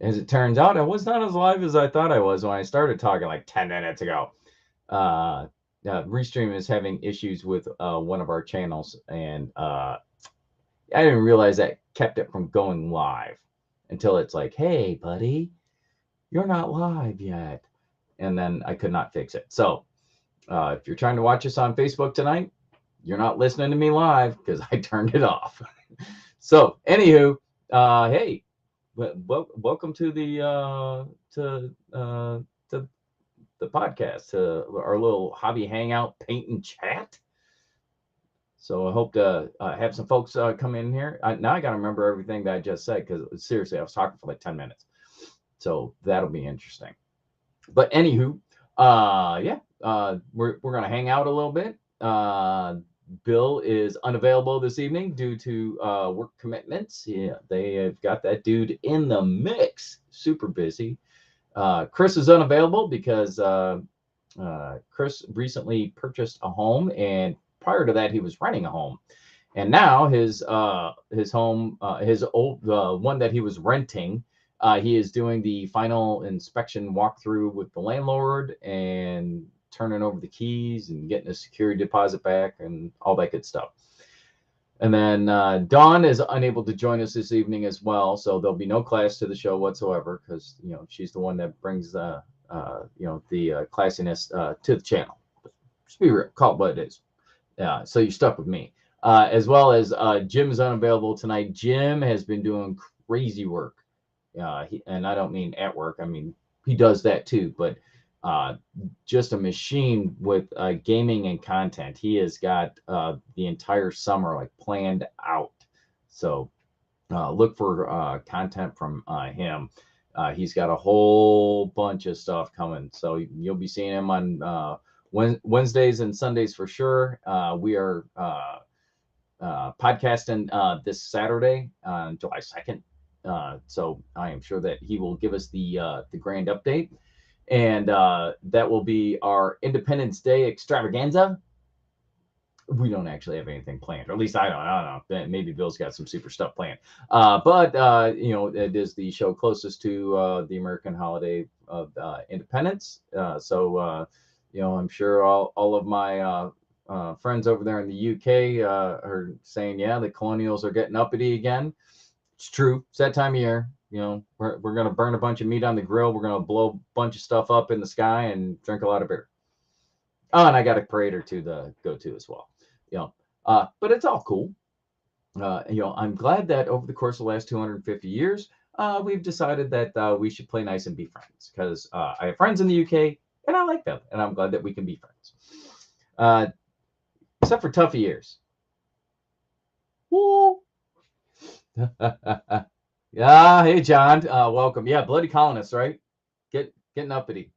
as it turns out, I was not as live as I thought I was when I started talking like 10 minutes ago. Uh, Restream is having issues with one of our channels, and I didn't realize that kept it from going live until it's like, hey, buddy, you're not live yet. And then I could not fix it. So if you're trying to watch us on Facebook tonight, you're not listening to me live because I turned it off. So, anywho, hey, welcome to to the podcast, to our little hobby hangout, paint and chat. So I hope to have some folks come in here. Now I got to remember everything that I just said because seriously, I was talking for like 10 minutes. So that'll be interesting. But anywho, yeah, we're gonna hang out a little bit. Bill is unavailable this evening due to work commitments. Yeah, they have got that dude in the mix, super busy. Chris is unavailable because Chris recently purchased a home, and prior to that, he was renting a home. And now his home, his old one that he was renting, he is doing the final inspection walkthrough with the landlord and turning over the keys and getting a security deposit back and all that good stuff. And then Dawn is unable to join us this evening as well, so there'll be no class to the show whatsoever because she's the one that brings the classiness to the channel. Just be real, call it what it is. So you're stuck with me. As well as Jim is unavailable tonight. Jim has been doing crazy work. And I don't mean at work. I mean, he does that too, but uh, just a machine with gaming and content. He has got the entire summer like planned out. So look for content from him. He's got a whole bunch of stuff coming. So you'll be seeing him on Wednesdays and Sundays for sure. We are podcasting this Saturday on July 2nd. So I am sure that he will give us the grand update. And that will be our Independence Day extravaganza. We don't actually have anything planned, or at least I don't know. Maybe Bill's got some super stuff planned. But it is the show closest to the American holiday of Independence. I'm sure all of my friends over there in the UK are saying, yeah, the colonials are getting uppity again. It's true. It's that time of year. We're going to burn a bunch of meat on the grill. We're going to blow a bunch of stuff up in the sky and drink a lot of beer. Oh, and I got a parade or two to go to as well. But it's all cool. I'm glad that over the course of the last 250 years, we've decided that we should play nice and be friends because I have friends in the UK and I like them, and I'm glad that we can be friends. Except for tough years. Woo! Yeah, hey John, welcome. Yeah, bloody colonists, right? Getting uppity.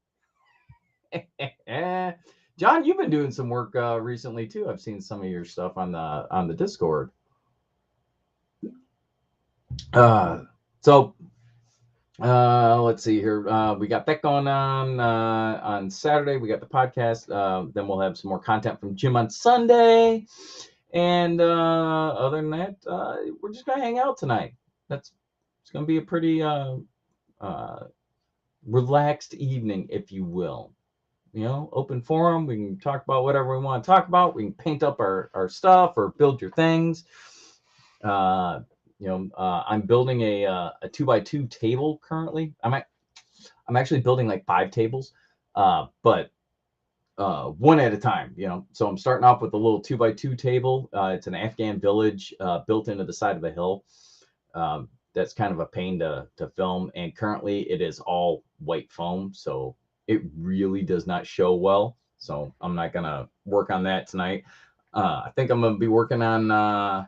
John, you've been doing some work recently too. I've seen some of your stuff on the Discord. So let's see here. We got that going on Saturday. We got the podcast. Then we'll have some more content from Jim on Sunday. And other than that, we're just gonna hang out tonight. It's gonna be a pretty relaxed evening, if you will. Open forum. We can talk about whatever we want to talk about. We can paint up our stuff or build your things. I'm building a 2x2 table currently. I'm actually building like 5 tables, but one at a time. So I'm starting off with a little 2x2 table. It's an Afghan village built into the side of a hill. That's kind of a pain to film, and currently it is all white foam, so it really does not show well. So I'm not gonna work on that tonight. I think I'm gonna be working on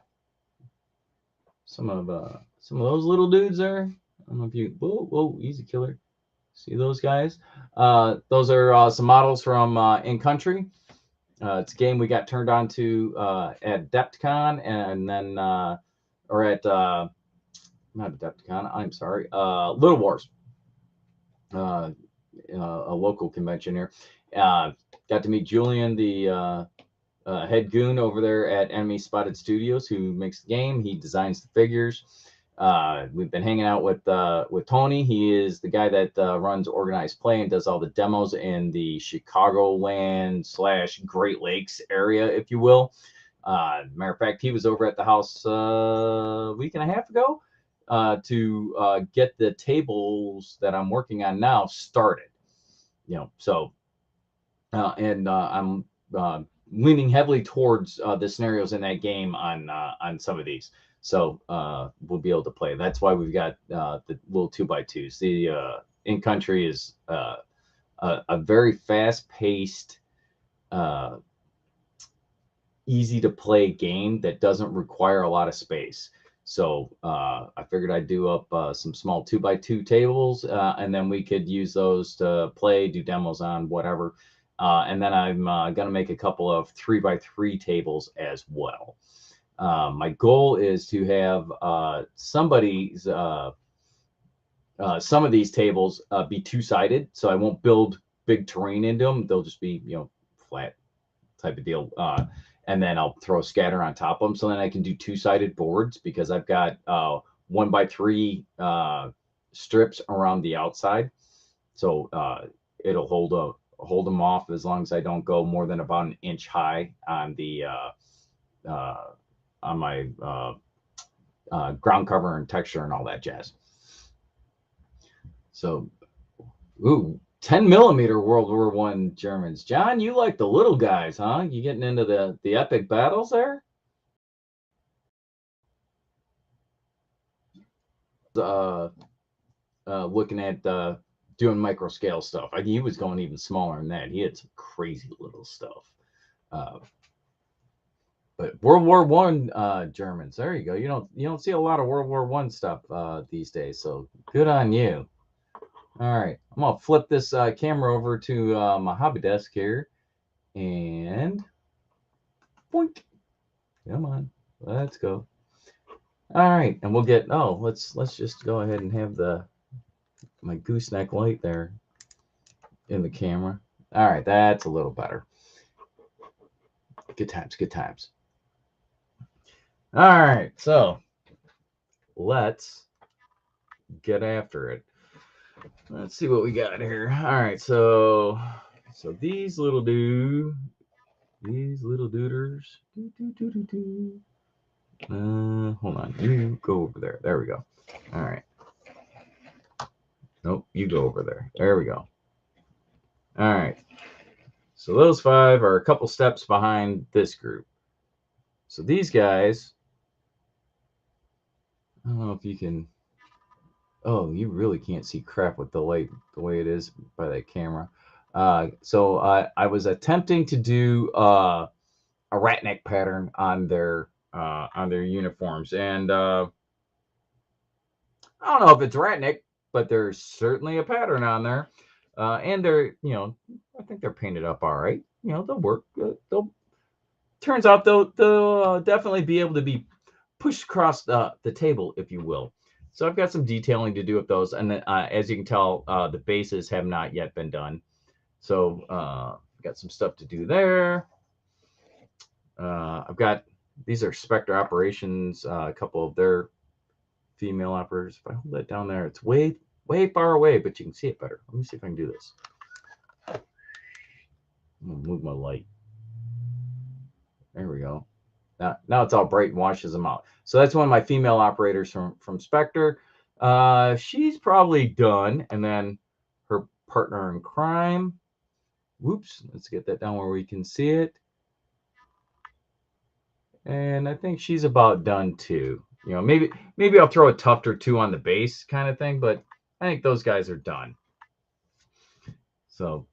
some of those little dudes there. I don't know if you whoa easy killer. See those guys? Those are some models from In Country. It's a game we got turned on to at Adepticon, and then or at not Adepticon. I'm sorry, Little Wars, a local convention here. Got to meet Julian, the head goon over there at Enemy Spotted Studios, who makes the game. He designs the figures. We've been hanging out with Tony. He is the guy that runs Organized Play and does all the demos in the Chicagoland / Great Lakes area, if you will. Matter of fact, he was over at the house a week and a half ago to get the tables that I'm working on now started. So and I'm leaning heavily towards the scenarios in that game on some of these. So we'll be able to play. That's why we've got the little 2x2s. The In Country is a very fast-paced, easy to play game that doesn't require a lot of space. So I figured I'd do up some small 2x2 tables, and then we could use those to play, do demos on, whatever. And then I'm going to make a couple of 3x3 tables as well. My goal is to have some of these tables be two-sided, so I won't build big terrain into them. They'll just be, flat type of deal. And then I'll throw a scatter on top of them. So then I can do two-sided boards because I've got 1x3 strips around the outside. So it'll hold them off as long as I don't go more than about an inch high on the on my ground cover and texture and all that jazz. So, 10mm World War I Germans. John, you like the little guys, huh? You getting into the epic battles there? Looking at doing micro scale stuff. He was going even smaller than that. He had some crazy little stuff. But World War I Germans, there you go. You don't see a lot of World War I stuff these days, so good on you. All right, I'm gonna flip this camera over to my hobby desk here, and boink. Come on, let's go. All right, and we'll get. Oh, let's just go ahead and have my gooseneck light there in the camera. All right, that's a little better. Good times, good times. All right, so let's get after it. Let's see what we got here. All right, so these little dudes. Hold on, you go over there. There we go. All right. Nope, you go over there. There we go. All right. So those 5 are a couple steps behind this group. So these guys, I don't know if you can. Oh, you really can't see crap with the light the way it is by that camera. So I was attempting to do a rat neck pattern on their uniforms, and I don't know if it's rat neck, but there's certainly a pattern on there, and they're I think they're painted up all right. They'll work. Turns out they'll definitely be able to be pushed across the table, if you will. So I've got some detailing to do with those, and as you can tell, the bases have not yet been done. So I've got some stuff to do there. I've got, these are Spectre Operations, a couple of their female operators. If I hold that down there, it's way far away, but you can see it better. Let me see if I can do this. I'm gonna move my light. There we go. Now it's all bright and washes them out. So that's one of my female operators from Spectre. She's probably done. And then her partner in crime. Whoops. Let's get that down where we can see it. And I think she's about done too. Maybe I'll throw a tuft or two on the base kind of thing, but I think those guys are done. So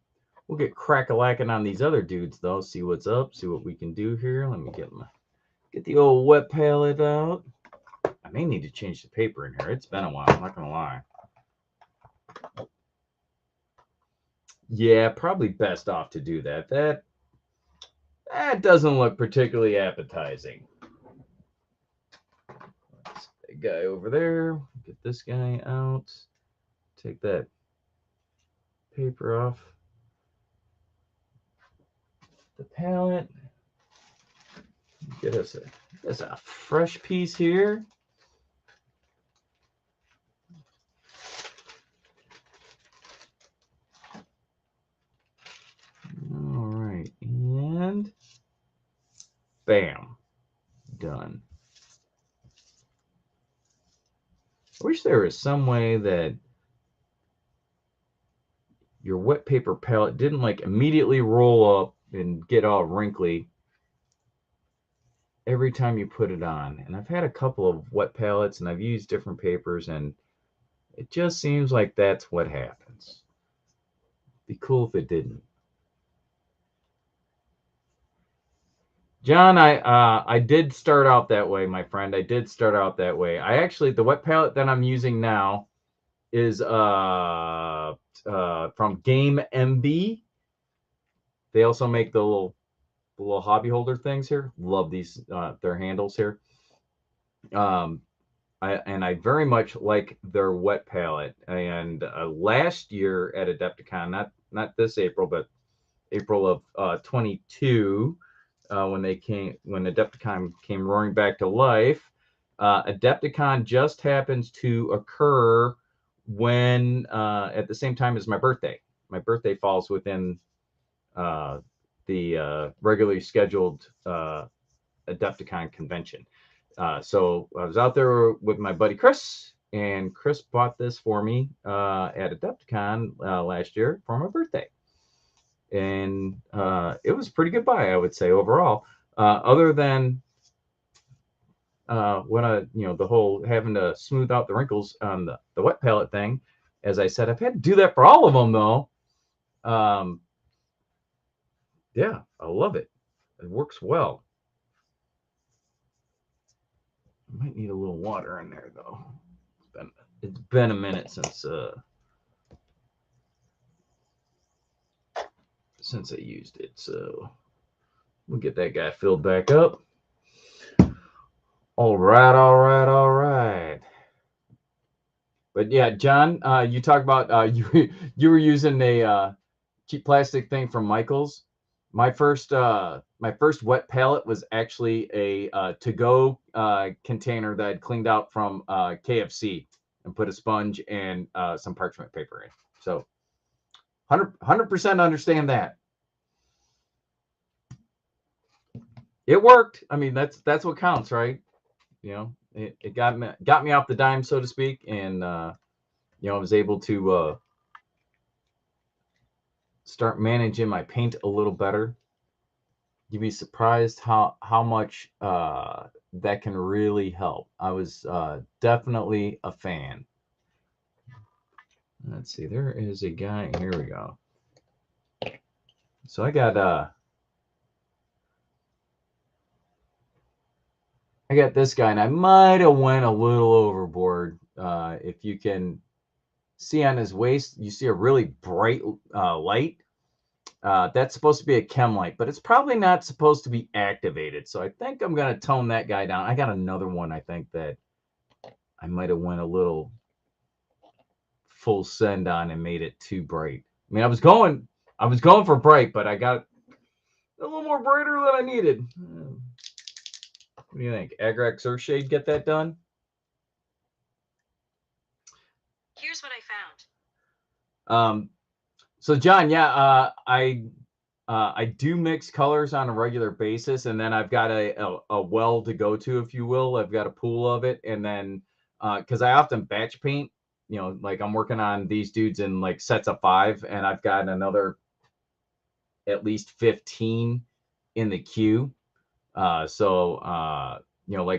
we'll get crack-a-lacking on these other dudes though. See what's up. See what we can do here. Let me get the old wet palette out. I may need to change the paper in here. It's been a while, I'm not gonna lie. Yeah, probably best off to do that. That doesn't look particularly appetizing. That's the guy over there. Get this guy out. Take that paper off the palette. Get us a fresh piece here. Bam. Done. I wish there was some way that your wet paper palette didn't like immediately roll up and get all wrinkly every time you put it on. And I've had a couple of wet palettes and I've used different papers, and it just seems like that's what happens. Be cool if it didn't. John, I did start out that way, my friend. I did start out that way. I actually, the wet palette that I'm using now is from Game MB. They also make the little hobby holder things here. Love these their handles here. I very much like their wet palette. And last year at Adepticon, not this April, but April of 22, when Adepticon came roaring back to life. Adepticon just happens to occur when at the same time as my birthday. My birthday falls within the regularly scheduled Adepticon convention. So I was out there with my buddy Chris, and Chris bought this for me at Adepticon last year for my birthday. And it was a pretty good buy, I would say, overall. Other than the whole having to smooth out the wrinkles on the wet palette thing. As I said, I've had to do that for all of them, though. Yeah, I love it. It works well. I might need a little water in there, though. It's been a minute since I used it, so we'll get that guy filled back up. All right. But yeah, John, you talk about you were using a cheap plastic thing from Michaels. My first wet palette was actually a to-go container that I'd cleaned out from KFC and put a sponge and some parchment paper in. So 100% understand that. It worked. I mean, that's what counts, right? You know, it got me off the dime, so to speak, and I was able to start managing my paint a little better. You'd be surprised how much that can really help. I was definitely a fan. Let's see, there is a guy. Here we go. So I got this guy, and I might have went a little overboard. If you can see on his waist, you see a really bright light. That's supposed to be a chem light, but it's probably not supposed to be activated. So I think I'm going to tone that guy down. I got another one, I think, that I might have went a little full send on and made it too bright. I mean, I was going for bright, but I got a little more brighter than I needed. What do you think? Agrax Earthshade, get that done? Here's what I found. So John, yeah, I do mix colors on a regular basis, and then I've got a well to go to, if you will. I've got a pool of it, and then because I often batch paint, like I'm working on these dudes in like sets of 5, and I've got another at least 15 in the queue. Like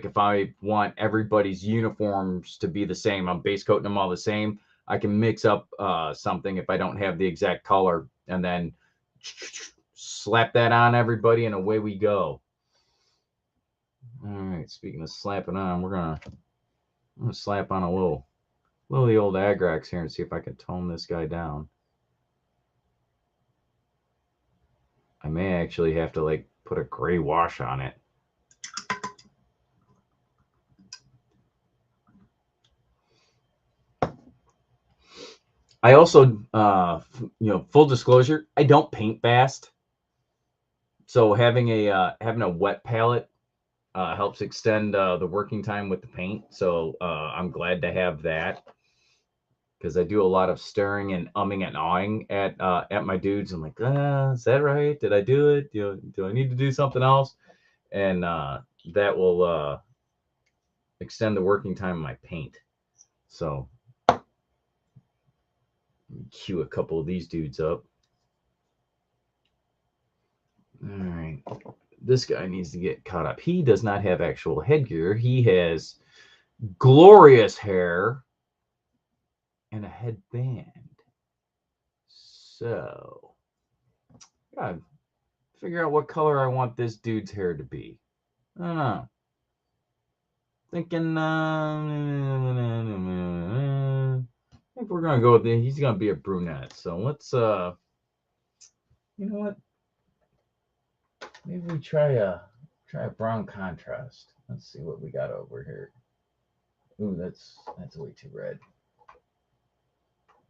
if I want everybody's uniforms to be the same, I'm base coating them all the same. I can mix up something if I don't have the exact color, and then slap that on everybody, and away we go. All right. Speaking of slapping on, I'm gonna slap on a little of the old Agrax here and see if I can tone this guy down. I may actually have to like put a gray wash on it. I also, full disclosure, I don't paint fast. So having a wet palette helps extend the working time with the paint. So I'm glad to have that, because I do a lot of stirring and umming and awing at my dudes. I'm like, is that right? Did I do it? Do I need to do something else? and that will extend the working time of my paint. So cue a couple of these dudes up. All right, this guy needs to get caught up. He does not have actual headgear. He has glorious hair and a headband. So, gotta figure out what color I want this dude's hair to be. I don't know. Thinking, I think we're gonna go with he's gonna be a brunette. So let's, you know what? Maybe we try a brown contrast. Let's see what we got over here. Ooh, that's way too red.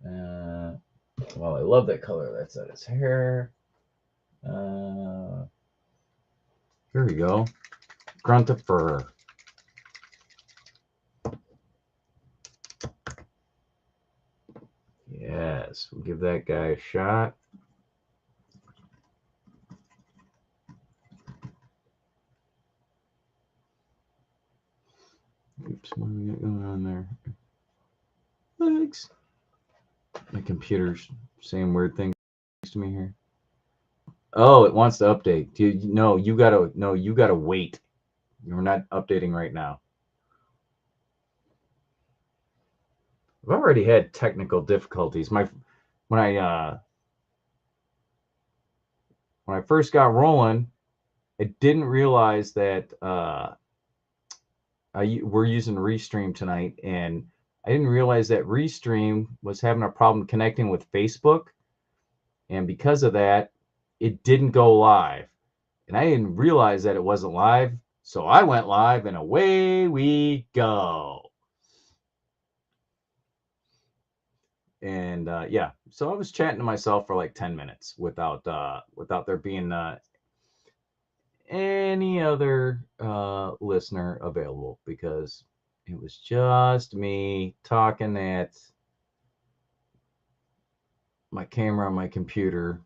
Well, I love that color. That's at his hair. Here we go. Grunt of fur. Yes, we'll give that guy a shot. Oops, what do we got going on there? Thanks. My computer's saying weird things to me here. Oh, it wants to update. You gotta wait. You're not updating right now. I've already had technical difficulties. When I first got rolling, I didn't realize that we're using Restream tonight, and I didn't realize that Restream was having a problem connecting with Facebook, and because of that, it didn't go live. And I didn't realize that it wasn't live, so I went live, and away we go. And yeah, so I was chatting to myself for like 10 minutes without there being any other listener available, because it was just me talking at my camera on my computer,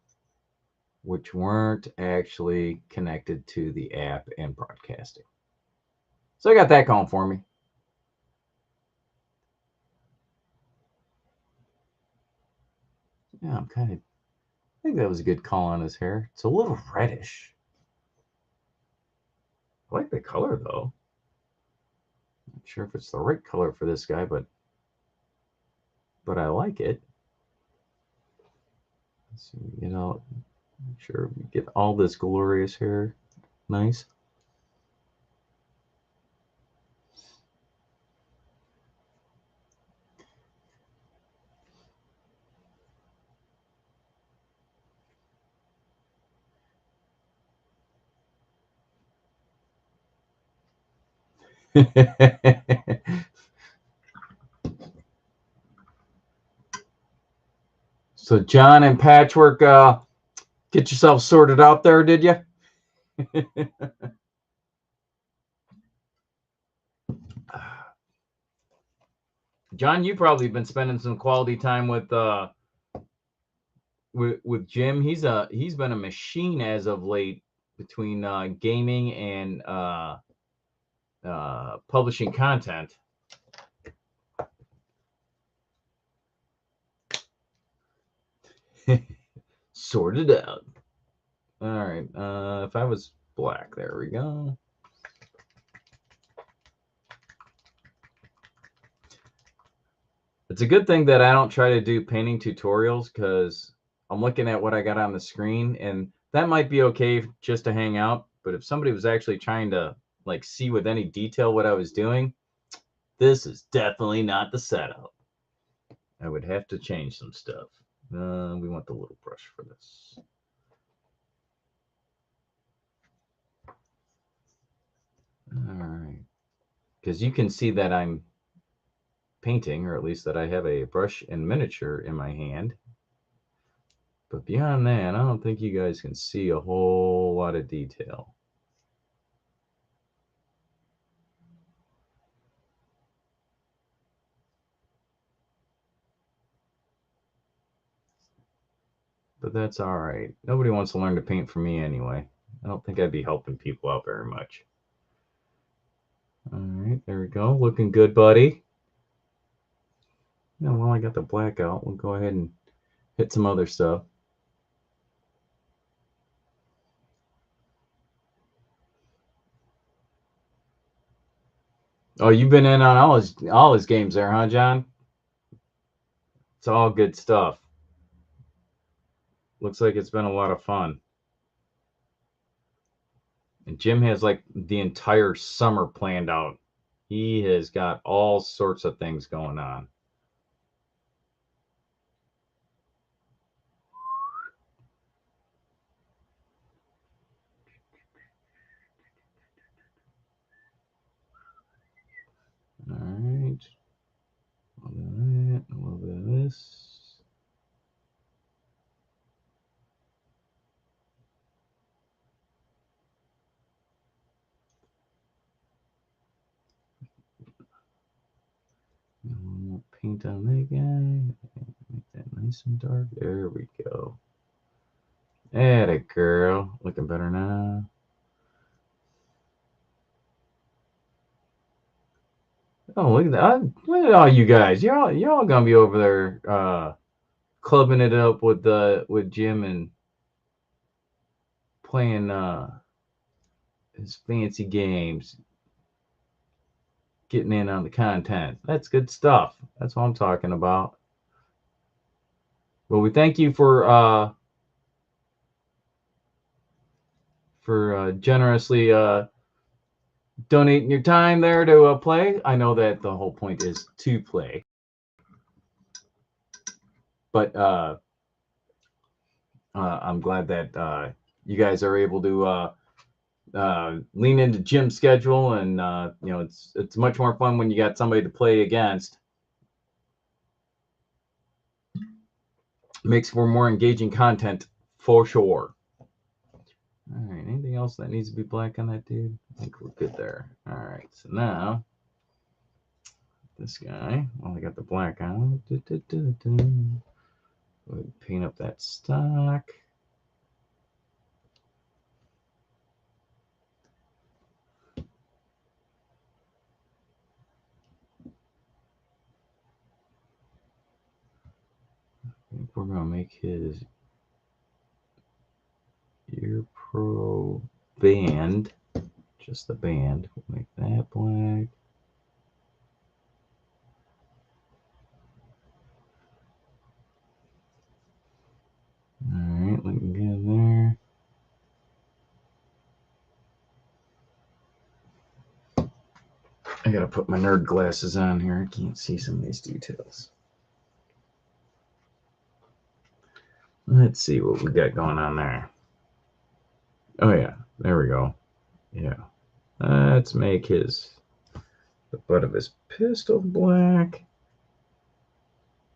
which weren't actually connected to the app and broadcasting. So I got that going for me. Yeah, I think that was a good call on his hair. It's a little reddish. I like the color though. Not sure if it's the right color for this guy, but I like it. Let's see, make sure we get all this glorious hair. Nice. So John and Patchwork, get yourself sorted out there, did you? John, you probably been spending some quality time with Jim. He's been a machine as of late between gaming and publishing content. Sorted out. All right. If I was black, there we go. It's a good thing that I don't try to do painting tutorials, because I'm looking at what I got on the screen, and that might be okay just to hang out. But if somebody was actually trying to like see with any detail what I was doing, this is definitely not the setup. I would have to change some stuff. We want the little brush for this. All right. Because you can see that I'm painting, or at least that I have a brush and miniature in my hand. But beyond that, I don't think you guys can see a whole lot of detail. But that's all right. Nobody wants to learn to paint from me anyway. I don't think I'd be helping people out very much. All right, there we go. Looking good, buddy. Yeah, well, I got the black out. We'll go ahead and hit some other stuff. Oh, you've been in on all his games there, huh, John? It's all good stuff. Looks like it's been a lot of fun. And Jim has like the entire summer planned out. He has got all sorts of things going on. All right. A little bit of that, a little bit of this. A little more paint on that guy. Make that nice and dark. There we go. Atta girl. Looking better now. Oh, look at that. Look at all you guys. You're all gonna be over there clubbing it up with Jim and playing his fancy games, getting in on the content. That's good stuff. That's what I'm talking about. Well, we thank you for generously donating your time there to play. I know that the whole point is to play, but I'm glad that you guys are able to lean into Jim's schedule, and you know, it's much more fun when you got somebody to play against. Makes for more engaging content for sure. All right, anything else that needs to be black on that dude? I think we're good there. All right, so now this guy, well, I got the black on. Paint up that stock. I think we're gonna make his Ear Pro band, just the band. We'll make that black. All right, looking good there. I gotta put my nerd glasses on here. I can't see some of these details. Let's see what we got going on there. Oh yeah, there we go. Yeah, let's make the butt of his pistol black.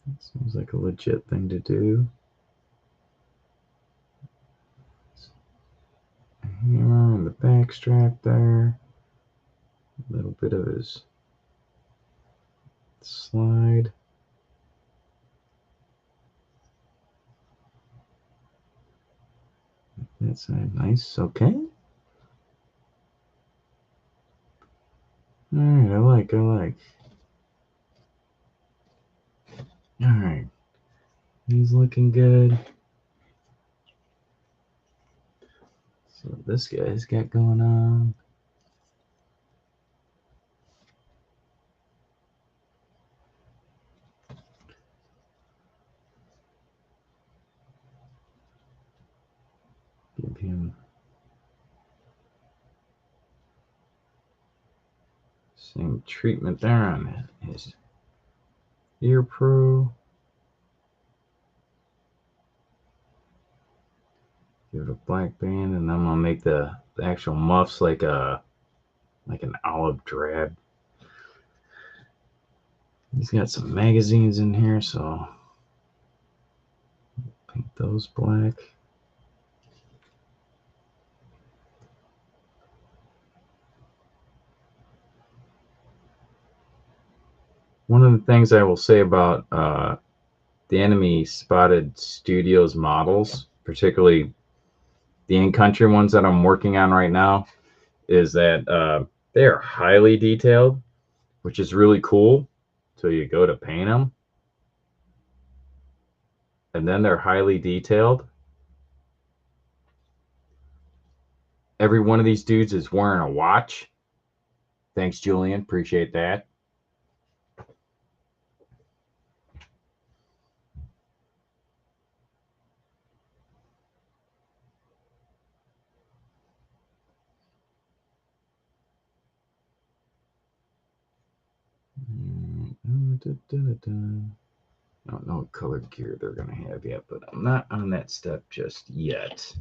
That seems like a legit thing to do. Here in the back strap there. A little bit of his slide. That's nice. Okay. All right. I like. All right. He's looking good. So this guy's got going on. Give him same treatment there on his Ear Pro. Give it a black band, and I'm gonna make the actual muffs like an olive drab. He's got some magazines in here, so paint those black. One of the things I will say about the Enemy Spotted Studios models, particularly the in-country ones that I'm working on right now is that they are highly detailed, which is really cool. So you go to paint them, and then they're highly detailed. Every one of these dudes is wearing a watch. Thanks, Julian. Appreciate that. I don't know what color gear they're going to have yet, but I'm not on that step just yet.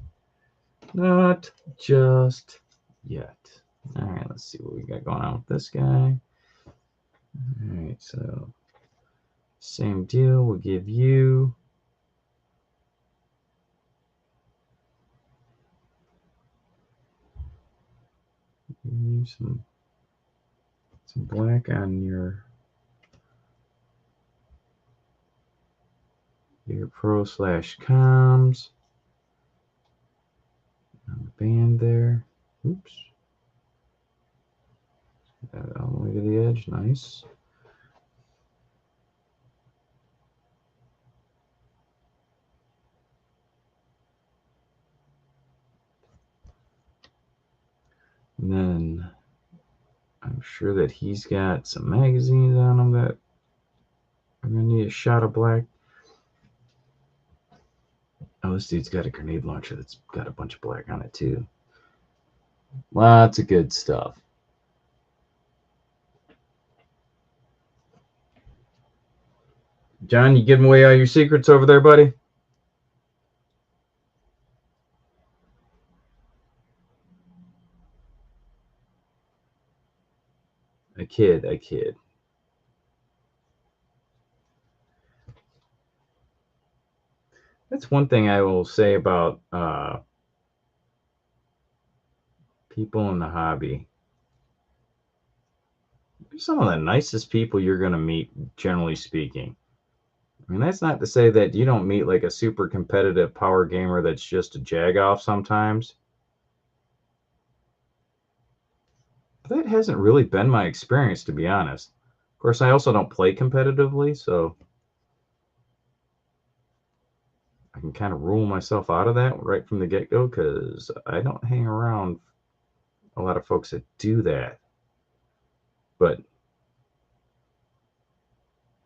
Not just yet. All right, let's see what we got going on with this guy. All right, so same deal. We'll give you some black on your pro/comms on the band there. Oops. That all the way to the edge. Nice. And then I'm sure that he's got some magazines on him that are going to need a shot of black. Oh, this dude's got a grenade launcher that's got a bunch of black on it too. Lots of good stuff. John, you giving away all your secrets over there, buddy? I kid. That's one thing I will say about people in the hobby. They're some of the nicest people you're going to meet, generally speaking. I mean, that's not to say that you don't meet like a super competitive power gamer that's just a jag-off sometimes. But that hasn't really been my experience, to be honest. Of course, I also don't play competitively, so I can kind of rule myself out of that right from the get-go because I don't hang around a lot of folks that do that. But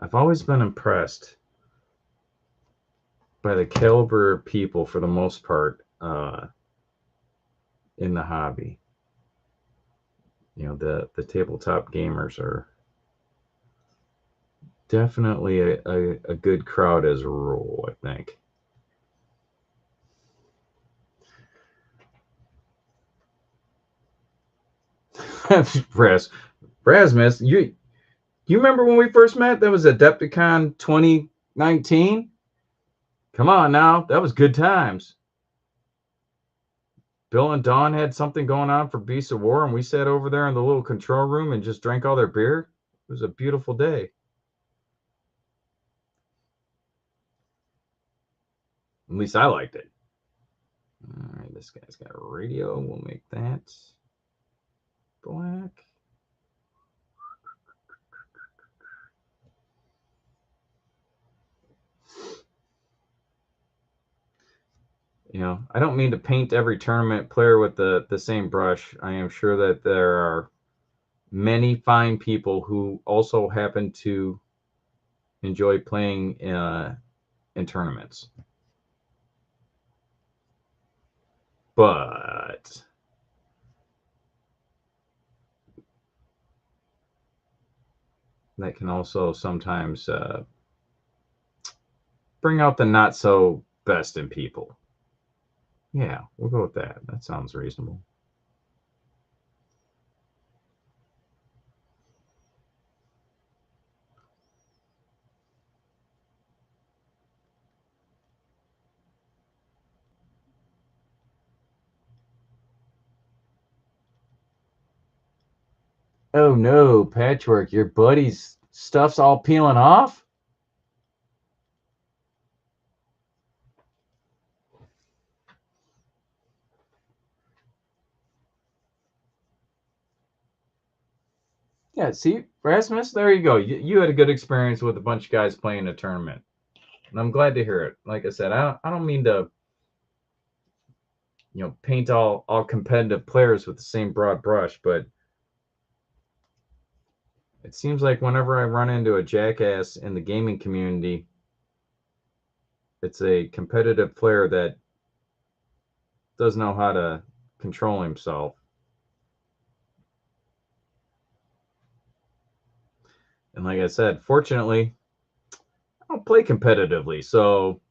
I've always been impressed by the caliber of people, for the most part, in the hobby. You know, the tabletop gamers are definitely a good crowd as a rule, I think. Rasmus, you remember when we first met? That was Adepticon 2019. Come on now, that was good times. Bill and Dawn had something going on for Beasts of War, and we sat over there in the little control room and just drank all their beer. It was a beautiful day. At least I liked it. All right, this guy's got a radio. We'll make that black. You know, I don't mean to paint every tournament player with the same brush. I am sure that there are many fine people who also happen to enjoy playing in tournaments. But that can also sometimes bring out the not so best in people. Yeah, we'll go with that. That sounds reasonable. Oh no, Patchwork, your buddy's stuff's all peeling off? Yeah, see, Rasmus, there you go. You had a good experience with a bunch of guys playing a tournament. And I'm glad to hear it. Like I said, I don't mean to, paint all competitive players with the same broad brush, but it seems like whenever I run into a jackass in the gaming community, it's a competitive player that doesn't know how to control himself. And like I said, fortunately, I don't play competitively, so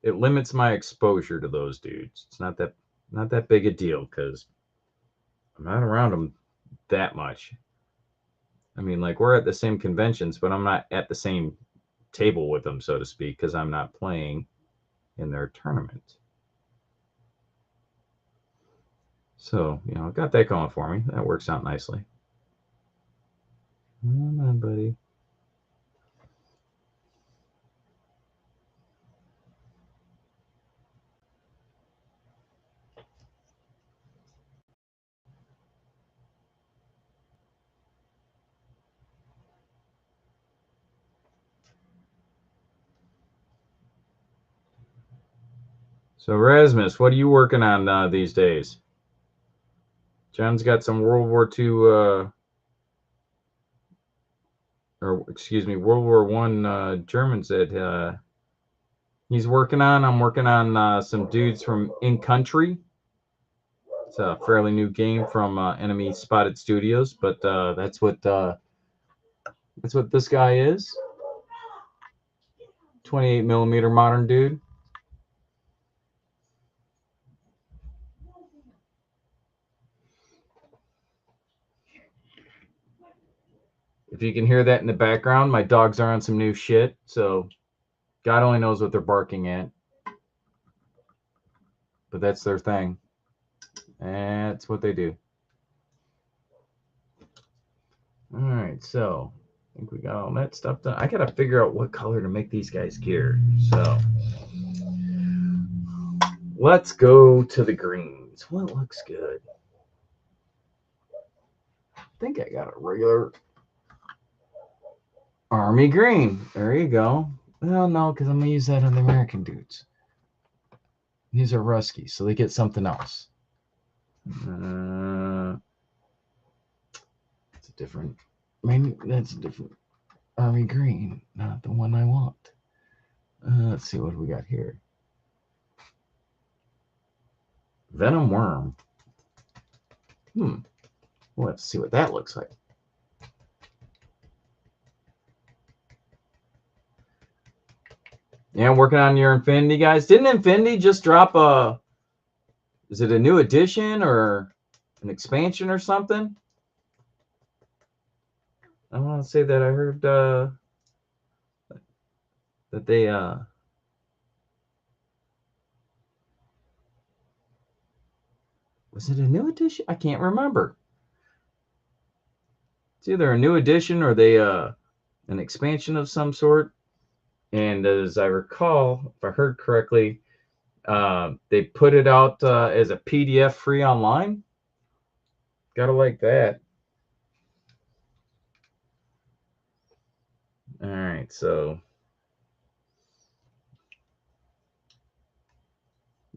it limits my exposure to those dudes. It's not that big a deal because I'm not around them that much. I mean, like we're at the same conventions, but I'm not at the same table with them, so to speak, because I'm not playing in their tournament. So, I got that going for me. That works out nicely. Come on, buddy. So, Rasmus, what are you working on these days? John's got some World War II, or excuse me, World War One Germans that he's working on. I'm working on some dudes from In Country. It's a fairly new game from Enemy Spotted Studios, but that's what this guy is. 28 millimeter modern dude. If you can hear that in the background, my dogs are on some new shit, so God only knows what they're barking at. But that's their thing. That's what they do. All right, so I think we got all that stuff done. I gotta figure out what color to make these guys gear. So let's go to the greens. What looks good? I think I got a regular army green. There you go. Well, no, because I'm gonna use that on the American dudes. These are Ruskies, so they get something else. It's a different. Maybe that's a different army green, not the one I want. Let's see what we got here. Venom worm. We'll have to see what that looks like. Yeah, I'm working on your Infinity, guys. Didn't Infinity just drop is it a new edition or an expansion or something? I want to say that I heard that they was it a new edition? I can't remember. It's either a new edition or they an expansion of some sort. And as I recall, if I heard correctly, they put it out as a PDF free online. Gotta like that. All right, so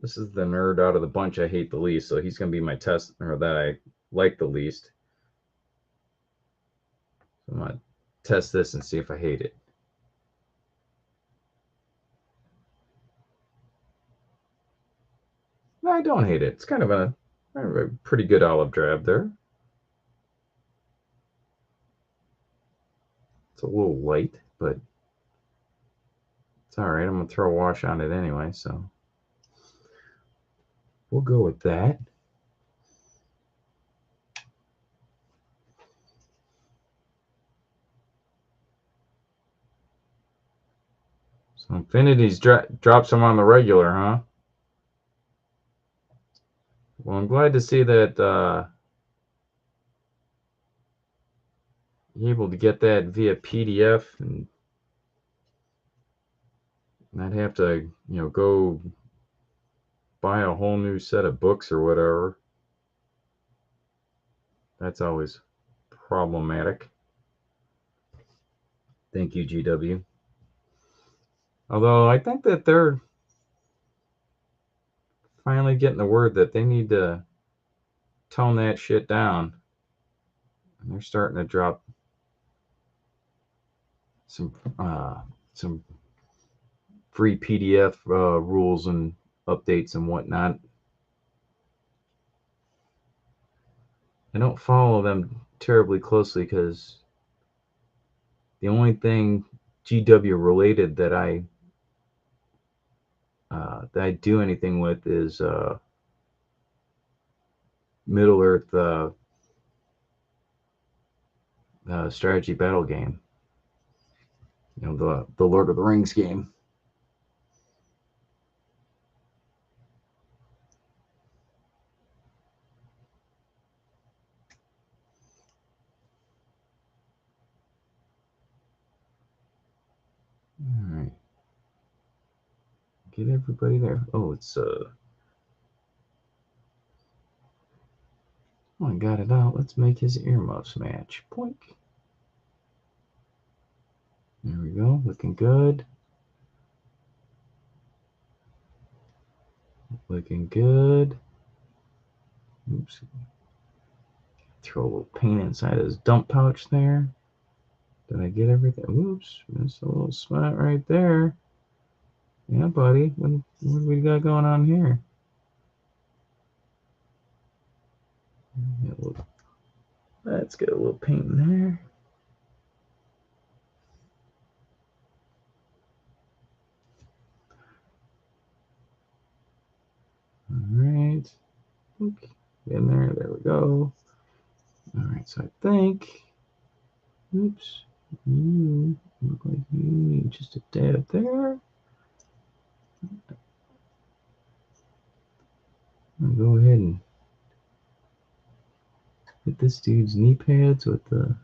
this is the nerd out of the bunch I hate the least, so he's gonna be my test, or that I like the least. So I'm gonna test this and see if I hate it. No, I don't hate it. It's kind of a pretty good olive drab there. It's a little light, but it's all right. I'm gonna throw a wash on it anyway, so we'll go with that. So Infinity's dropped some on the regular, huh? Well, I'm glad to see that you're able to get that via PDF and not have to, go buy a whole new set of books or whatever. That's always problematic. Thank you, GW. Although I think that they're finally getting the word that they need to tone that shit down. And they're starting to drop some free PDF rules and updates and whatnot. I don't follow them terribly closely because the only thing GW related that I do anything with is Middle Earth strategy battle game. You know, the Lord of the Rings game. All right. Get everybody there. Oh, it's oh, I got it out. Let's make his earmuffs match. Poink. There we go. Looking good. Looking good. Oops. Throw a little paint inside his dump pouch there. Did I get everything? Oops. Missed a little spot right there. Yeah, buddy. What do we got going on here? Let's get a little paint in there. All right. In there. There we go. All right. So I think. Oops. You look like you need just a dab there. I'll go ahead and hit this dude's knee pads with the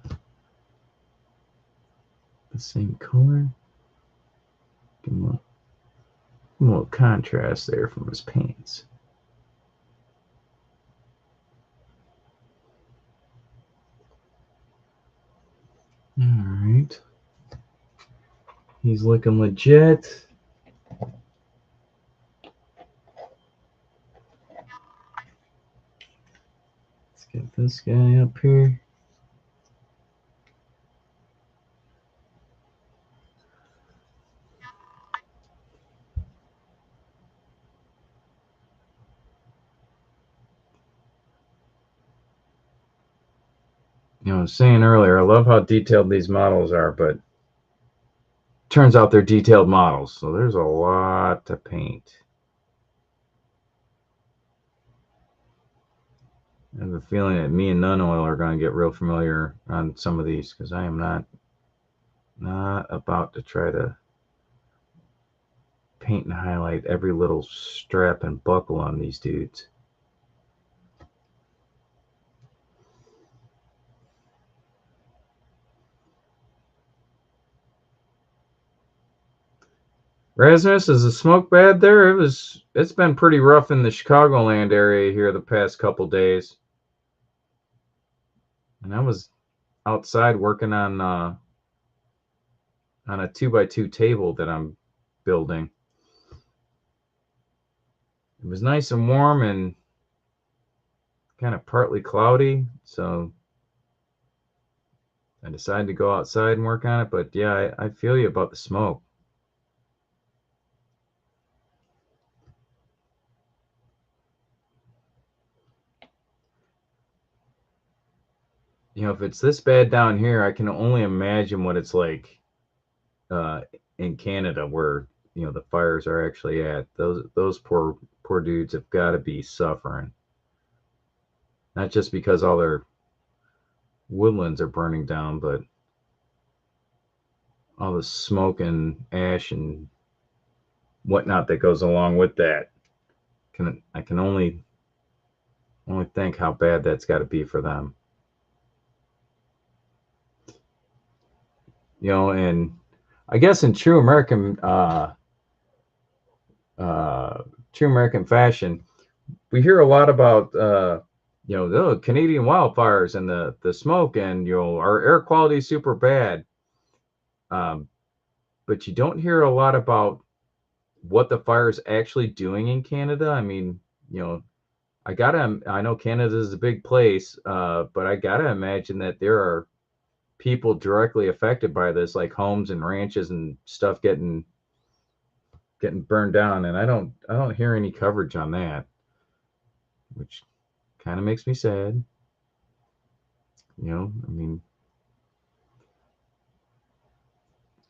same color. Give him a little contrast there from his pants. All right. He's looking legit. Let's get this guy up here. You know, I was saying earlier, I love how detailed these models are, but turns out they're detailed models, so there's a lot to paint. I have a feeling that me and Nun Oil are going to get real familiar on some of these because I am not about to try to paint and highlight every little strap and buckle on these dudes. Rasmus, is the smoke bad there? It's been pretty rough in the Chicagoland area here the past couple days. And I was outside working on a 2x2 table that I'm building. It was nice and warm and kind of partly cloudy, so I decided to go outside and work on it. But yeah, I feel you about the smoke. You know, if it's this bad down here, I can only imagine what it's like in Canada, where you know the fires are actually at. Those poor dudes have got to be suffering. Not just because all their woodlands are burning down, but all the smoke and ash and whatnot that goes along with that. I can only think how bad that's got to be for them. You know, and I guess in true American fashion, we hear a lot about the Canadian wildfires and the smoke, and our air quality is super bad. But you don't hear a lot about what the fire is actually doing in Canada. I mean, I know Canada is a big place, but I gotta imagine that there are people directly affected by this, like homes and ranches and stuff getting burned down, and I don't hear any coverage on that, which kind of makes me sad. I mean,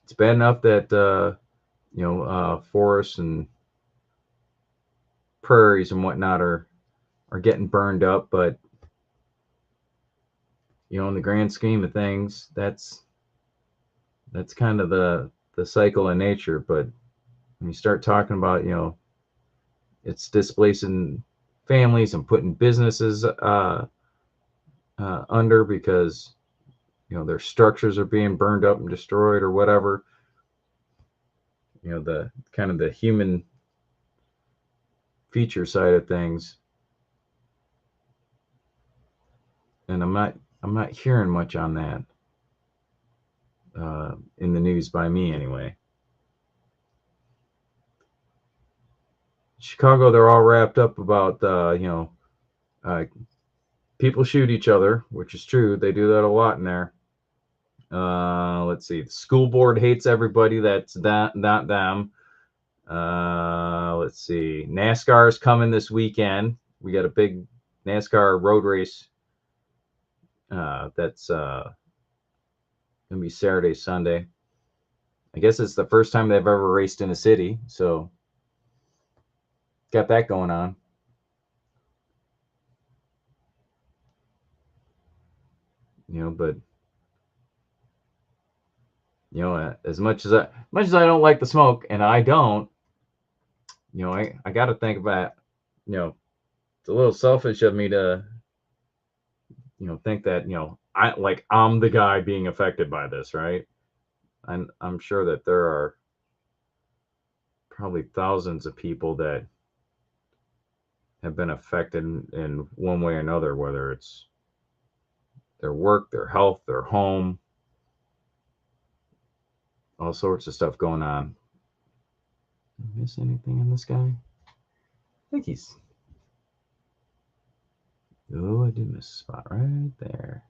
it's bad enough that forests and prairies and whatnot are getting burned up, but in the grand scheme of things, that's kind of the cycle of nature. But when you start talking about, it's displacing families and putting businesses under because their structures are being burned up and destroyed or whatever. The kind of the human feature side of things, and I'm not hearing much on that in the news by me anyway. Chicago, they're all wrapped up about people shoot each other, which is true. They do that a lot in there. Let's see. The school board hates everybody that's not them. Let's see. NASCAR is coming this weekend. We got a big NASCAR road race. That's gonna be Saturday, Sunday. I guess it's the first time they've ever raced in a city, so got that going on. But as much as I don't like the smoke, and I don't, I got to think about, it's a little selfish of me to, think that, I'm the guy being affected by this, right? And I'm sure that there are probably thousands of people that have been affected in one way or another, whether it's their work, their health, their home, all sorts of stuff going on. Did I miss anything in this guy? I think he's. Oh, I did miss a spot right there.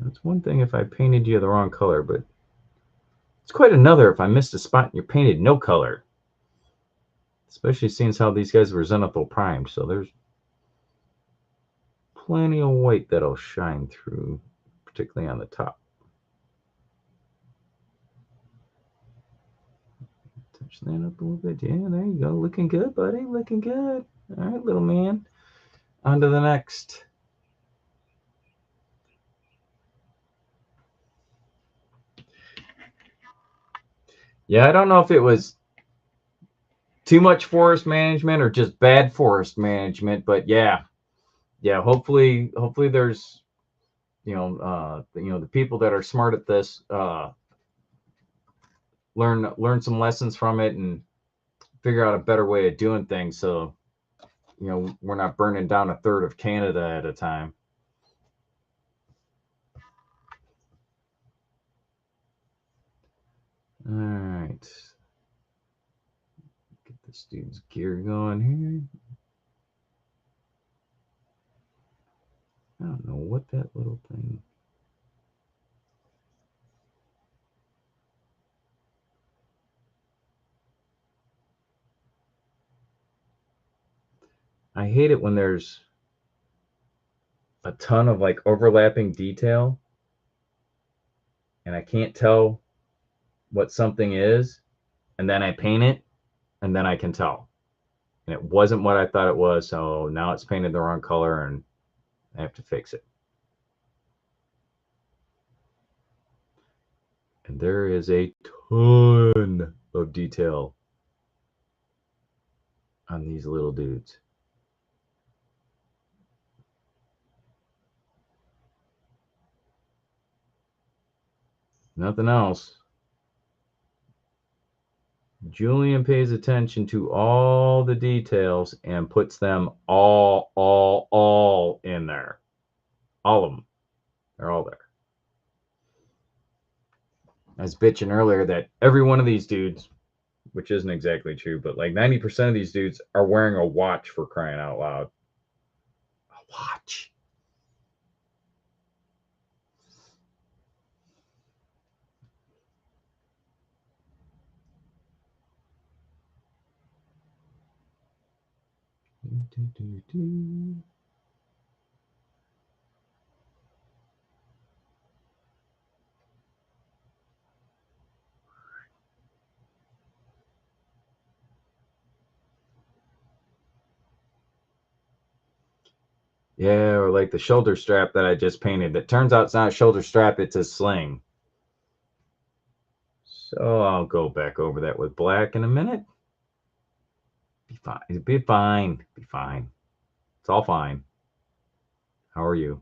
It's one thing if I painted you the wrong color, but it's quite another if I missed a spot and you're painted no color. Especially seeing how these guys were zenithal primed, so there's plenty of white that'll shine through, particularly on the top. Touch that up a little bit. Yeah, there you go. Looking good, buddy. Looking good. All right, little man. On to the next. Yeah, I don't know if it was too much forest management or just bad forest management, but yeah. Hopefully there's the people that are smart at this learn some lessons from it and figure out a better way of doing things, so we're not burning down a third of Canada at a time. All right, get this dude's gear going here. I don't know what that little thing. I hate it when there's a ton of like overlapping detail and I can't tell what something is, and then I paint it and then I can tell. And it wasn't what I thought it was, so now it's painted the wrong color and I have to fix it. And there is a ton of detail on these little dudes. Nothing else. Julian pays attention to all the details and puts them all in there. All of them. They're all there. I was bitching earlier that every one of these dudes, which isn't exactly true, but like 90% of these dudes are wearing a watch, for crying out loud. A watch. Yeah, or like the shoulder strap that I just painted. That turns out it's not a shoulder strap, it's a sling. So I'll go back over that with black in a minute. Be fine. Be fine. Be fine. It's all fine. How are you?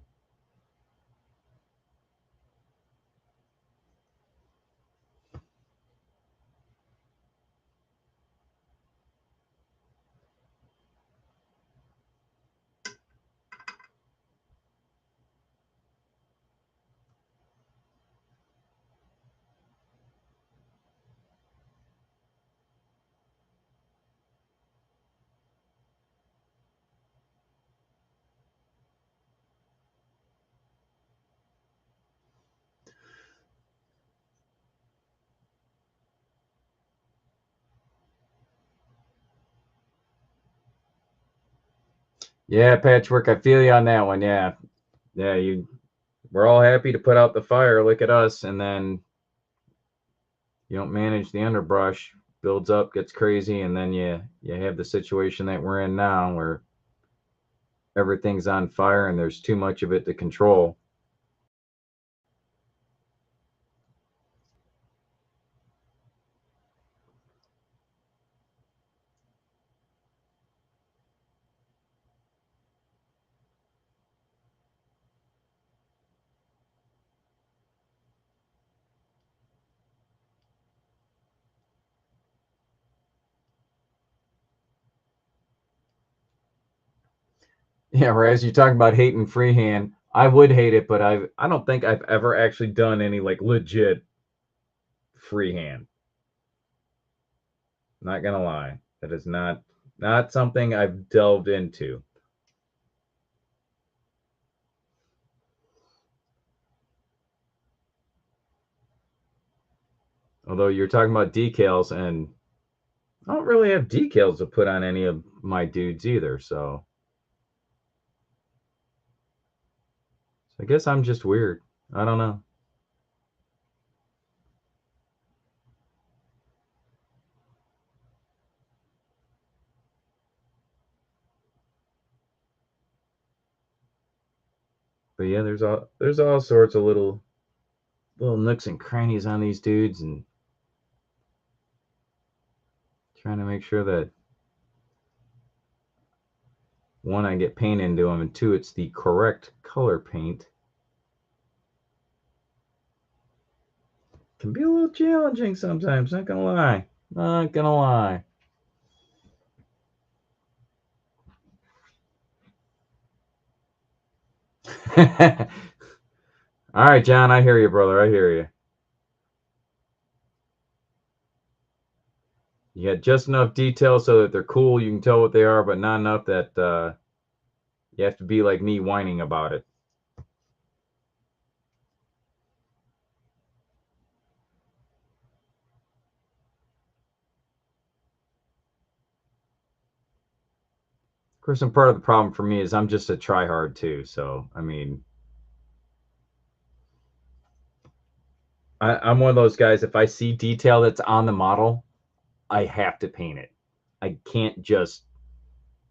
Yeah, Patchwork, I feel you on that one. Yeah. Yeah, we're all happy to put out the fire. Look at us. And then you don't manage the underbrush, builds up, gets crazy, and then you have the situation that we're in now where everything's on fire and there's too much of it to control. Yeah, Raz, you talk about hating freehand. I would hate it, but I don't think I've ever actually done any like legit freehand. Not gonna lie. That is not something I've delved into. Although you're talking about decals, and I don't really have decals to put on any of my dudes either, so I guess I'm just weird. I don't know. But yeah, there's all sorts of little nooks and crannies on these dudes, and trying to make sure that one, I get paint into them, and two, it's the correct color paint. Can be a little challenging sometimes, not gonna lie. Not gonna lie. All right, John, I hear you, brother. I hear you. You got just enough detail so that they're cool, you can tell what they are, but not enough that you have to be like me whining about it. Of course, and part of the problem for me is I'm just a tryhard too. So, I mean, I'm one of those guys, if I see detail that's on the model, I have to paint it. I can't just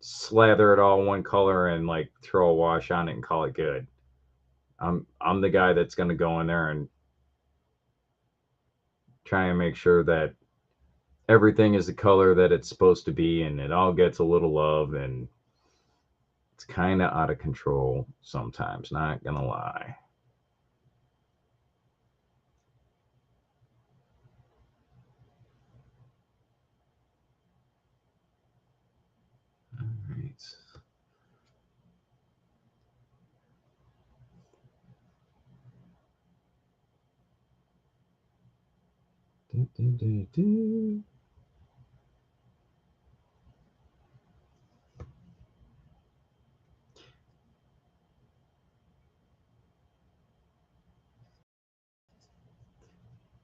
slather it all one color and like throw a wash on it and call it good. I'm the guy that's going to go in there and try and make sure that everything is the color that it's supposed to be and it all gets a little love, and it's kind of out of control sometimes, not going to lie.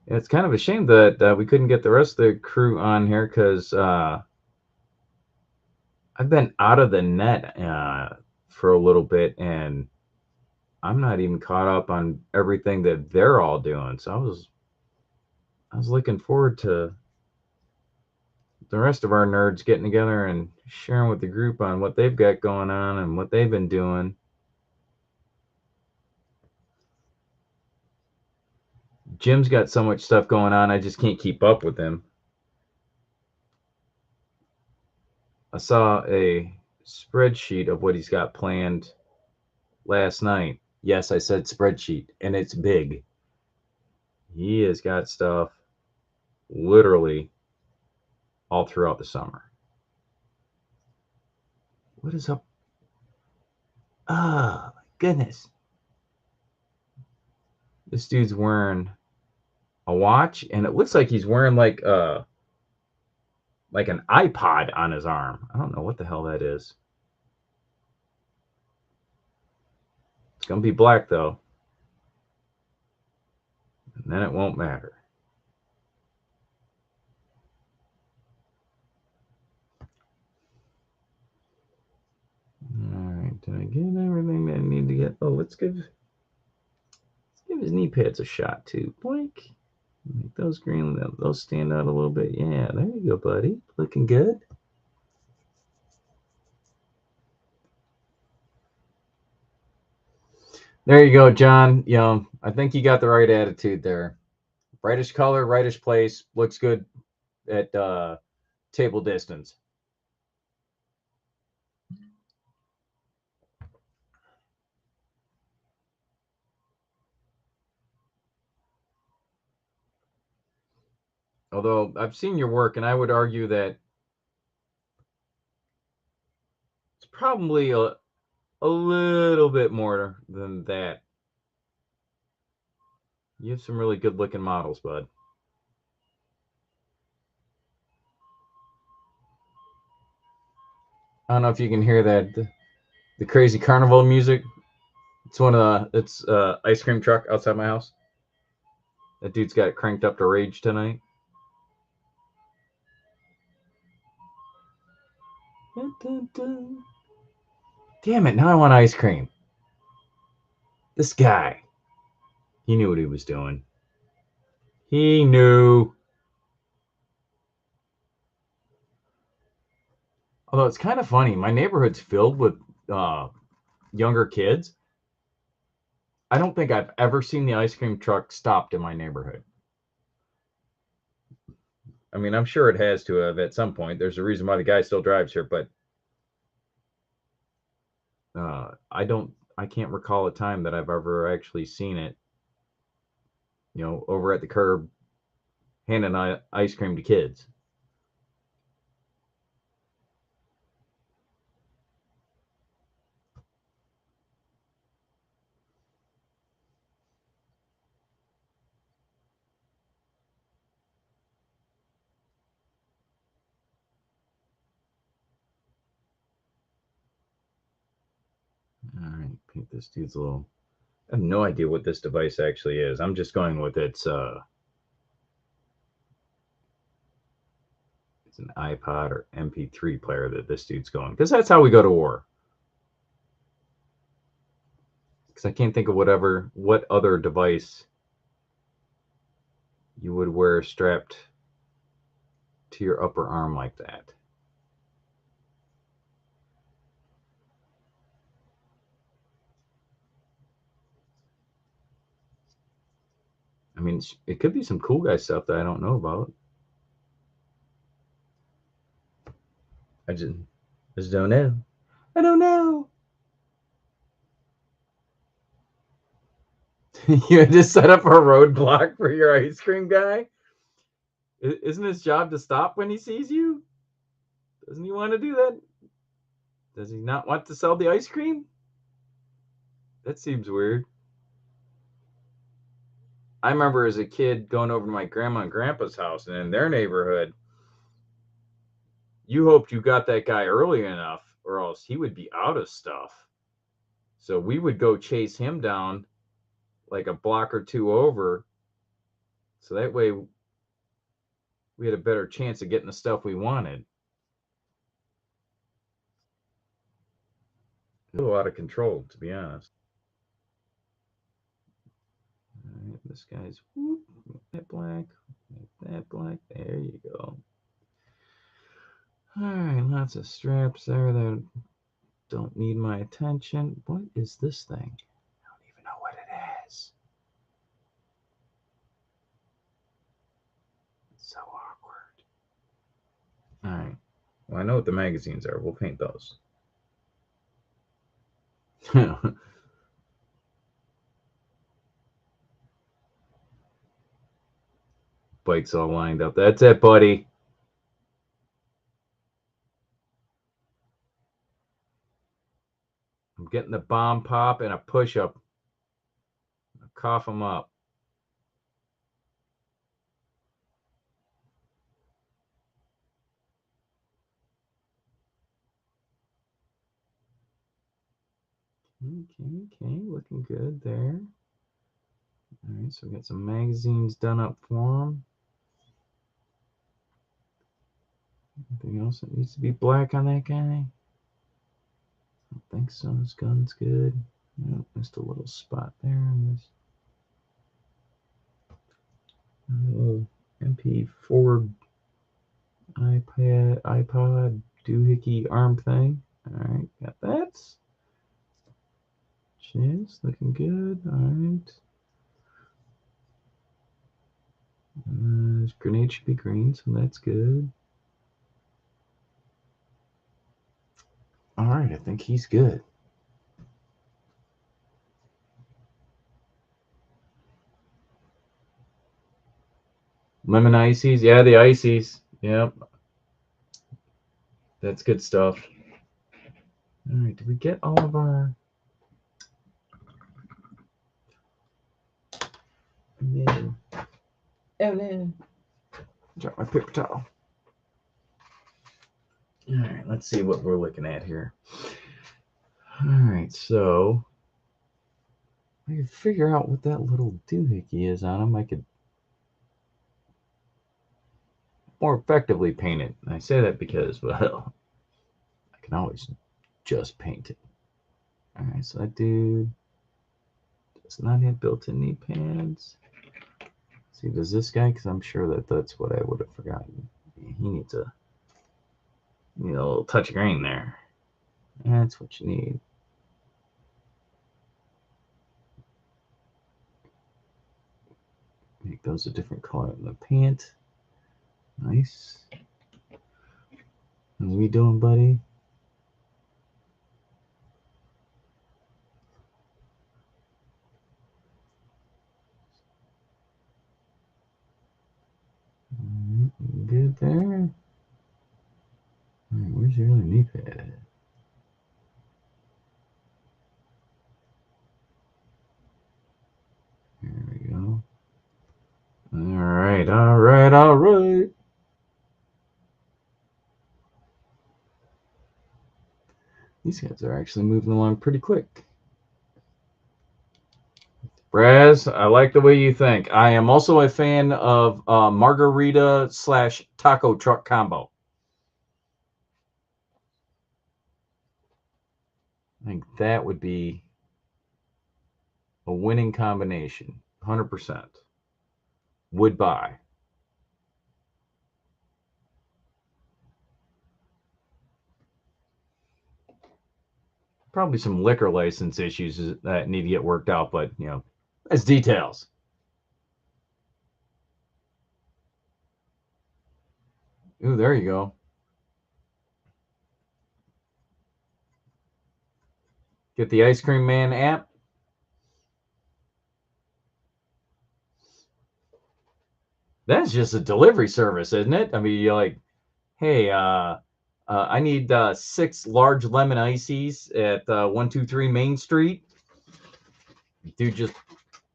It's kind of a shame that we couldn't get the rest of the crew on here because I've been out of the net for a little bit, and I'm not even caught up on everything that they're all doing. So I was looking forward to the rest of our nerds getting together and sharing with the group on what they've got going on and what they've been doing. Jim's got so much stuff going on, I just can't keep up with him. I saw a spreadsheet of what he's got planned last night. Yes, I said spreadsheet, and it's big. He has got stuff literally all throughout the summer. What is up? Oh, my goodness. This dude's wearing a watch, and it looks like he's wearing like an iPod on his arm. I don't know what the hell that is. It's going to be black, though. And then it won't matter. All right, did I get everything that I need to get? Oh, let's give his knee pads a shot, too. Blink. Make those green, those stand out a little bit. Yeah, there you go, buddy. Looking good. There you go, John. You know, I think you got the right attitude there. Rightish color, rightish place. Looks good at table distance. Although I've seen your work, and I would argue that it's probably a little bit more than that. You have some really good looking models, bud. I don't know if you can hear that, the crazy carnival music. It's ice cream truck outside my house. That dude's got it cranked up to rage tonight. Dun, dun, dun. Damn it, now I want ice cream. This guy. He knew what he was doing. He knew. Although it's kind of funny, my neighborhood's filled with younger kids. I don't think I've ever seen the ice cream truck stopped in my neighborhood. I mean, I'm sure it has to have at some point. There's a reason why the guy still drives here, but I can't recall a time that I've ever actually seen it, you know, over at the curb handing ice cream to kids. All right, paint this dude's a little. I have no idea what this device actually is. I'm just going with it's an iPod or MP3 player that this dude's going, because that's how we go to war. Because I can't think of what other device you would wear strapped to your upper arm like that. I mean, it could be some cool guy stuff that I don't know about. I just don't know. I don't know. You had to set up a roadblock for your ice cream guy? Isn't his job to stop when he sees you? Doesn't he want to do that? Does he not want to sell the ice cream? That seems weird. I remember as a kid going over to my grandma and grandpa's house, and in their neighborhood, you hoped you got that guy early enough or else he would be out of stuff. So we would go chase him down like a block or two over. So that way we had a better chance of getting the stuff we wanted. A little out of control, to be honest. All right, this guy's whoop, that black, that black. There you go. All right, lots of straps there that don't need my attention. What is this thing? I don't even know what it is. It's so awkward. All right. Well, I know what the magazines are. We'll paint those. Bike's all lined up. That's it, buddy. I'm getting the bomb pop and a push-up. Cough him up. Okay, looking good there. All right, so we got some magazines done up for him. Anything else that needs to be black on that guy? I don't think so. His gun's good. Nope, just a little spot there on this. Little MP4 iPod doohickey arm thing. All right, got that. Chest looking good. All right. This grenade should be green, so that's good. All right, I think he's good. Lemon ices, yeah, the ices. Yep. That's good stuff. All right, did we get all of our... No. Oh, no. Drop my paper towel. All right, let's see what we're looking at here. All right, so I could figure out what that little doohickey is on him. I could more effectively paint it. And I say that because, well, I can always just paint it. All right, so that dude does not have built-in knee pads. See, does this guy? Because I'm sure that that's what I would have forgotten. He needs a little touch of green there. That's what you need. Make those a different color in the pant. Nice. How's we doing, buddy? Good there. All right, where's your other knee pad? There we go. All right. These guys are actually moving along pretty quick. Braz, I like the way you think. I am also a fan of margarita / taco truck combo. I think that would be a winning combination. 100%. Would buy. Probably some liquor license issues that need to get worked out, but, that's details. Ooh, there you go. Get the Ice Cream Man app. That's just a delivery service, isn't it? I mean, you're like, hey, I need 6 large lemon ices at 123 Main Street. Dude just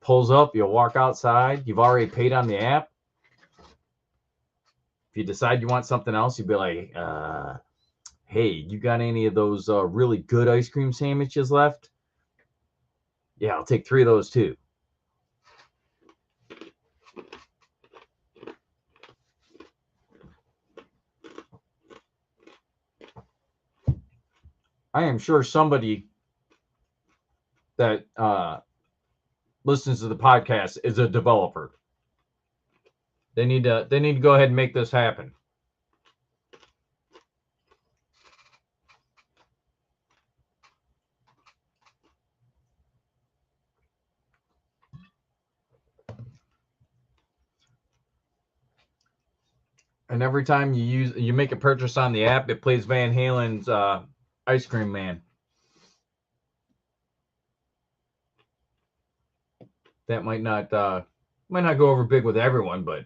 pulls up. You'll walk outside. You've already paid on the app. If you decide you want something else, you'd be like, hey, you got any of those really good ice cream sandwiches left? Yeah, I'll take 3 of those too. I am sure somebody that listens to the podcast is a developer. They need to go ahead and make this happen. And every time you make a purchase on the app, it plays Van Halen's Ice Cream Man. That might not go over big with everyone, but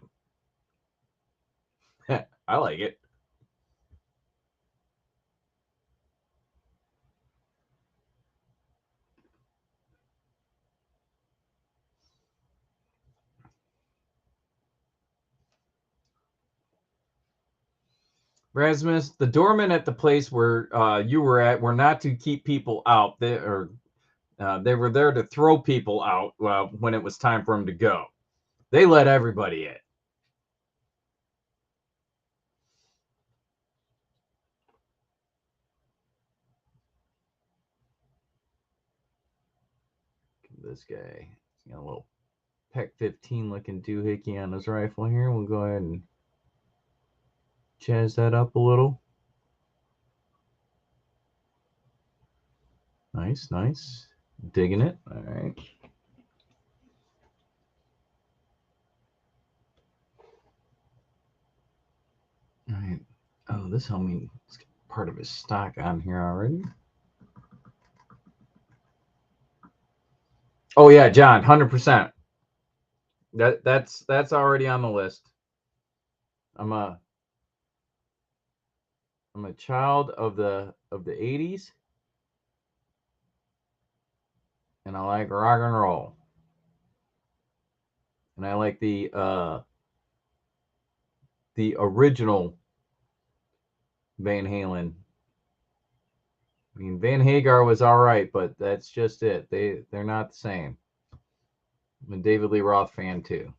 I like it. Rasmus, the doorman at the place where you were at were not to keep people out. They were there to throw people out when it was time for them to go. They let everybody in. This guy, he's got a little Pec 15 looking doohickey on his rifle here. We'll go ahead and jazz that up a little. Nice, nice. Digging it. All right. All right. Oh, this homie is part of his stock on here already. Oh yeah, John, 100%. That's already on the list. I'm a child of the 80s, and I like rock and roll, and I like the original Van Halen. I mean, Van Hagar was all right, but that's just it. They're not the same. I'm a David Lee Roth fan too.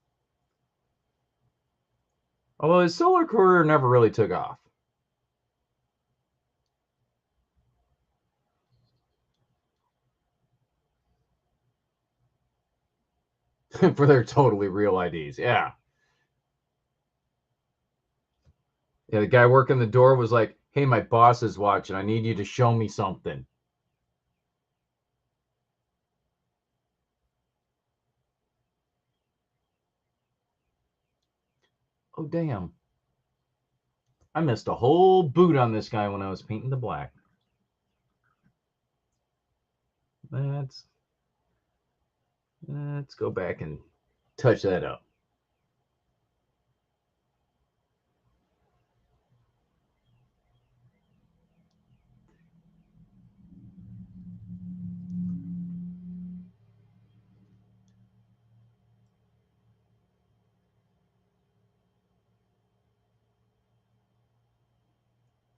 Although his solo career never really took off. For their totally real IDs. Yeah. Yeah, the guy working the door was like, hey, my boss is watching. I need you to show me something. Oh, damn. I missed a whole boot on this guy when I was painting the black. Let's go back and touch that up.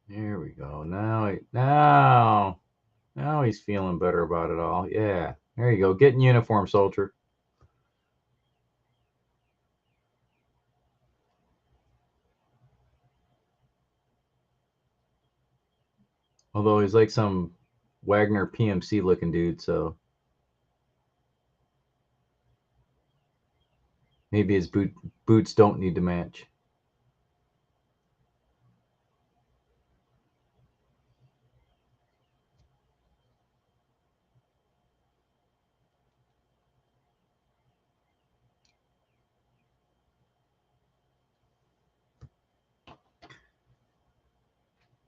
There we go. Now he's feeling better about it all. Yeah. There you go. Get in uniform, soldier. Although he's like some Wagner PMC looking dude, so maybe his boots don't need to match.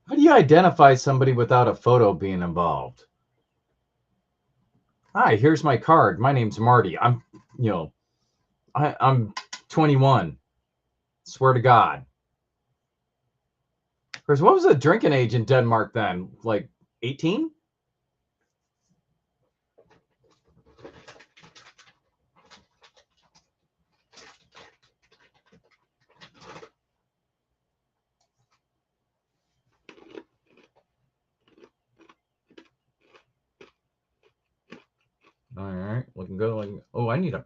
How do you identify somebody without a photo being involved? Hi, here's my card. My name's Marty. I'm 21. Swear to God. Chris, what was the drinking age in Denmark then? Like 18? All right, looking good. Oh, I need a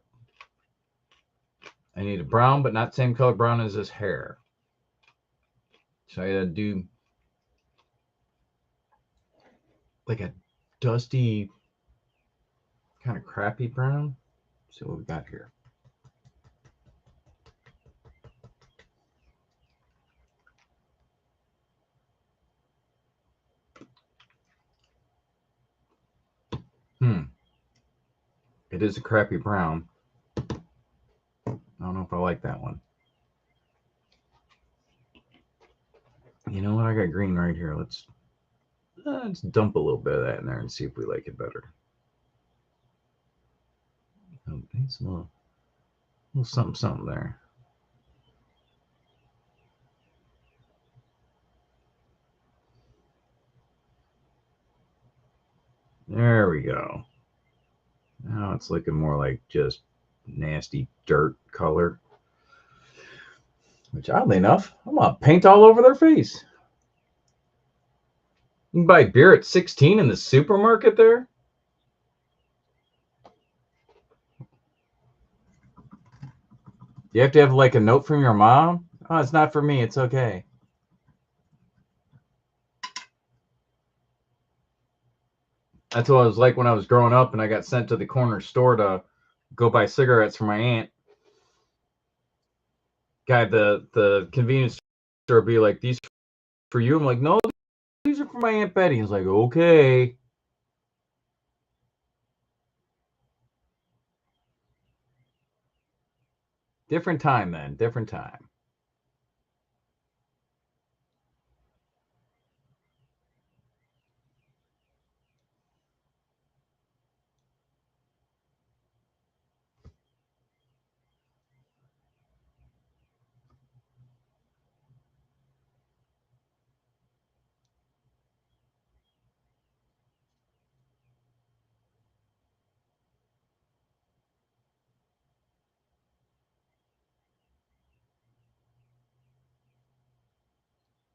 brown, but not same color brown as his hair. So I gotta do like a dusty, kind of crappy brown. Let's see what we got here. It is a crappy brown. I don't know if I like that one. You know what? I got green right here. Let's dump a little bit of that in there and see if we like it better. Oh, it's a little something there. There we go. Now it's looking more like just nasty dirt color. Which, oddly enough, I'm gonna paint all over their face. You can buy beer at 16 in the supermarket there. You have to have like a note from your mom. Oh, it's not for me. It's okay. That's what it was like when I was growing up and I got sent to the corner store to go buy cigarettes for my aunt. Guy, the convenience store be like, these for you? I'm like, no, these are for my Aunt Betty. He's like, okay. Different time then. Different time.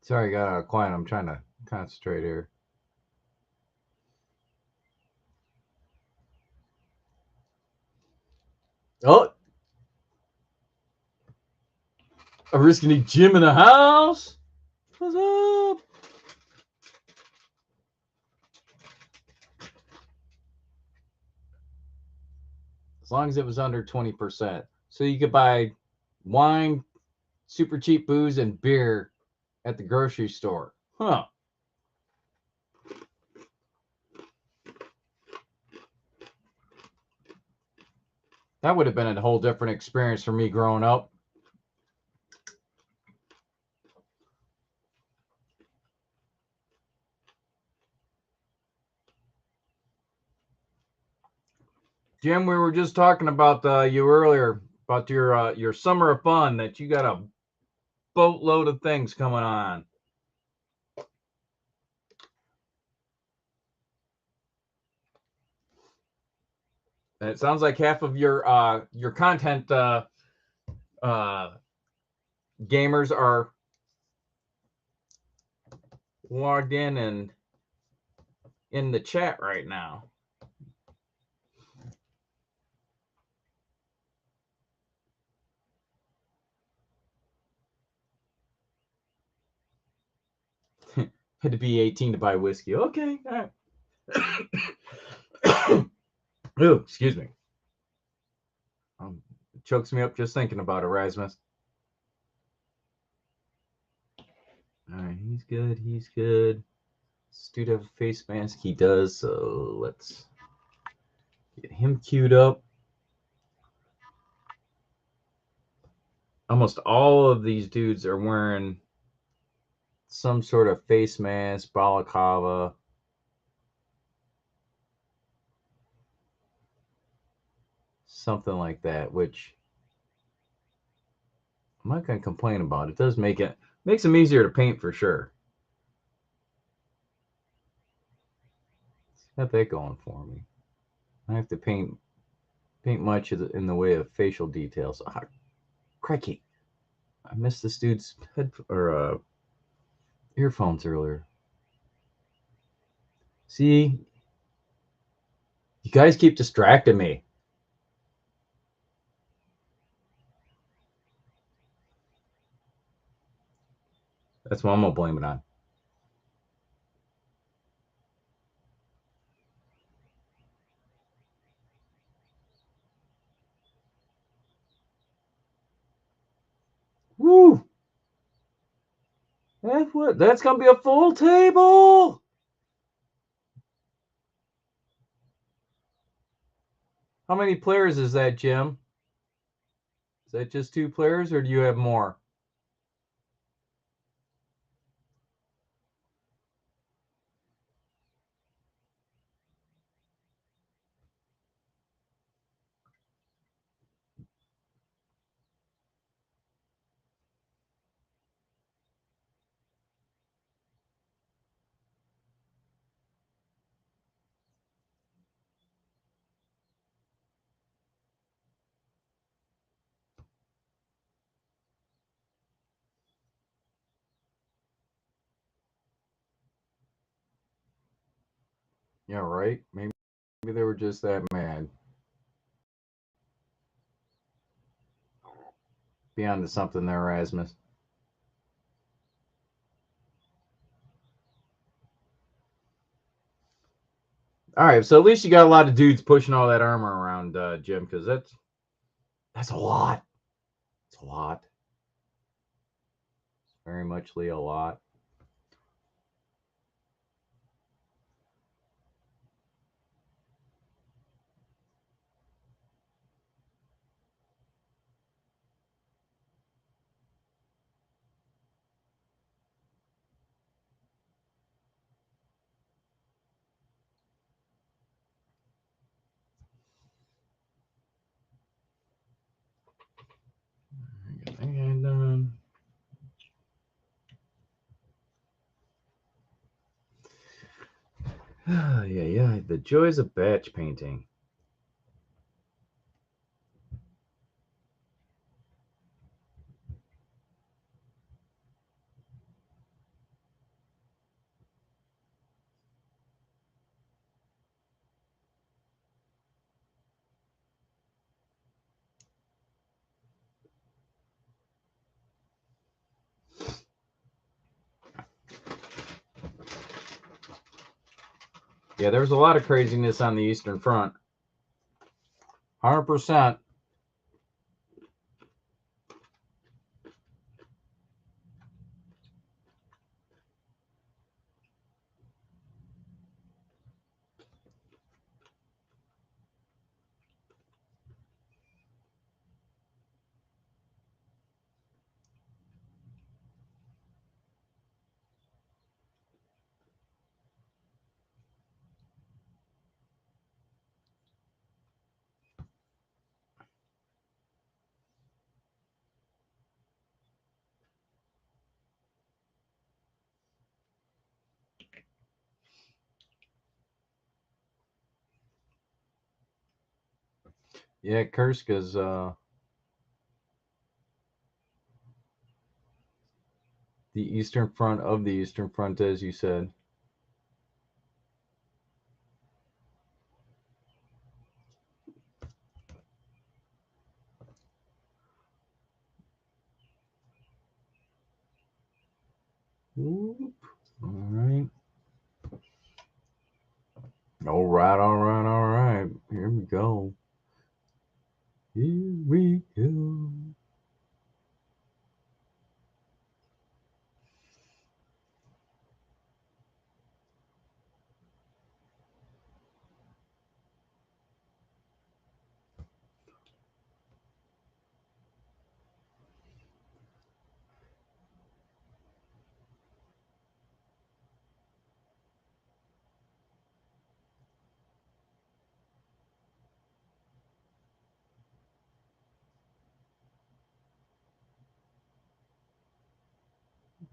Sorry, I got quiet. I'm trying to concentrate here. Oh, a risky Jim in the house. What's up? As long as it was under 20%. So you could buy wine, super cheap booze, and beer at the grocery store. Huh. That would have been a whole different experience for me growing up. Jim, we were just talking about you earlier about your summer of fun, that you got a boatload of things coming on. And it sounds like half of your content gamers are logged in and in the chat right now. Had to be 18 to buy whiskey. Okay. All right. Ooh, excuse me. It chokes me up just thinking about Erasmus. All right, he's good. He's good. Does dude have a face mask? He does. So let's get him queued up. Almost all of these dudes are wearing some sort of face mask, balaclava. Something like that, which I'm not going to complain about. It does makes them easier to paint for sure. Got that going for me. I have to paint much in the way of facial details. Ah, crikey! I missed this dude's earphones earlier. See, you guys keep distracting me. That's what I'm gonna blame it on. Woo! That's gonna be a full table. How many players is that, Jim? Is that just 2 players, or do you have more? Yeah, right. Maybe they were just that mad. Be on to something there, Erasmus. All right, so at least you got a lot of dudes pushing all that armor around, Jim, because that's a lot. It's a lot. Very muchly a lot. And yeah, the joys of batch painting. Yeah, there was a lot of craziness on the Eastern Front. 100%. Yeah, Kurska's the Eastern Front of the Eastern Front, as you said. Whoop. All right. All right, all right, all right. Here we go. Here we go.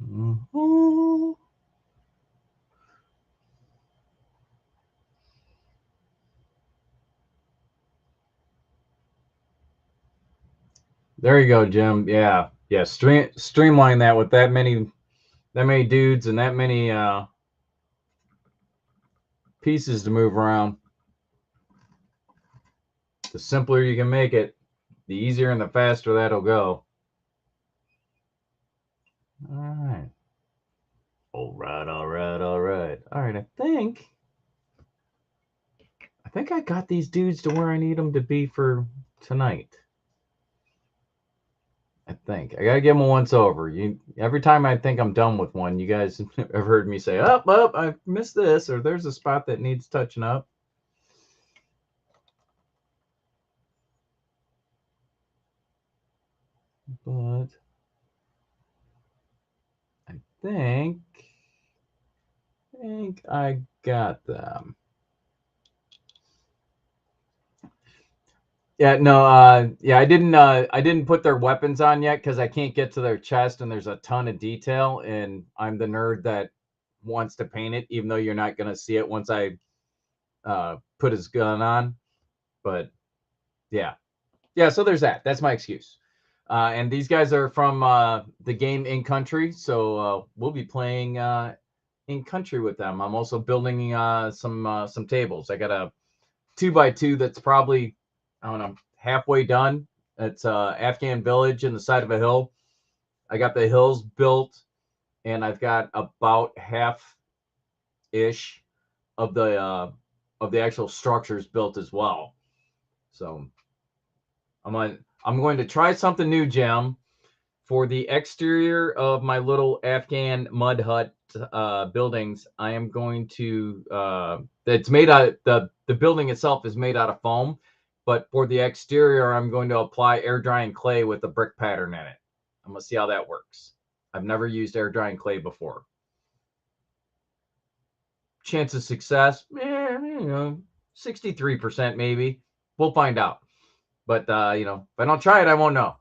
Mhm. There you go, Jim. Yeah, yeah. Streamline that with that many dudes and that many pieces to move around. The simpler you can make it, the easier and the faster that'll go. All right. All right, all right, all right. All right, I think I got these dudes to where I need them to be for tonight. I think I gotta give them a once over. Every time I think I'm done with one, you guys have heard me say, "Up, I missed this," or "There's a spot that needs touching up." But I think I got them. Yeah, no, I didn't put their weapons on yet because I can't get to their chest and there's a ton of detail and I'm the nerd that wants to paint it, even though you're not gonna see it once I put his gun on. But yeah. Yeah, so there's that. That's my excuse. And these guys are from the game In Country, so we'll be playing In Country with them. I'm also building some tables. I got a 2x2 that's probably, I don't know, halfway done. It's Afghan village in the side of a hill. I got the hills built, and I've got about half ish of the actual structures built as well. So I'm going to try something new, Jim. For the exterior of my little Afghan mud hut buildings, I am going to. It's made out. The building itself is made out of foam, but for the exterior, I'm going to apply air drying clay with a brick pattern in it. I'm gonna see how that works. I've never used air drying clay before. Chance of success, 63% maybe. We'll find out. But if I don't try it, I won't know.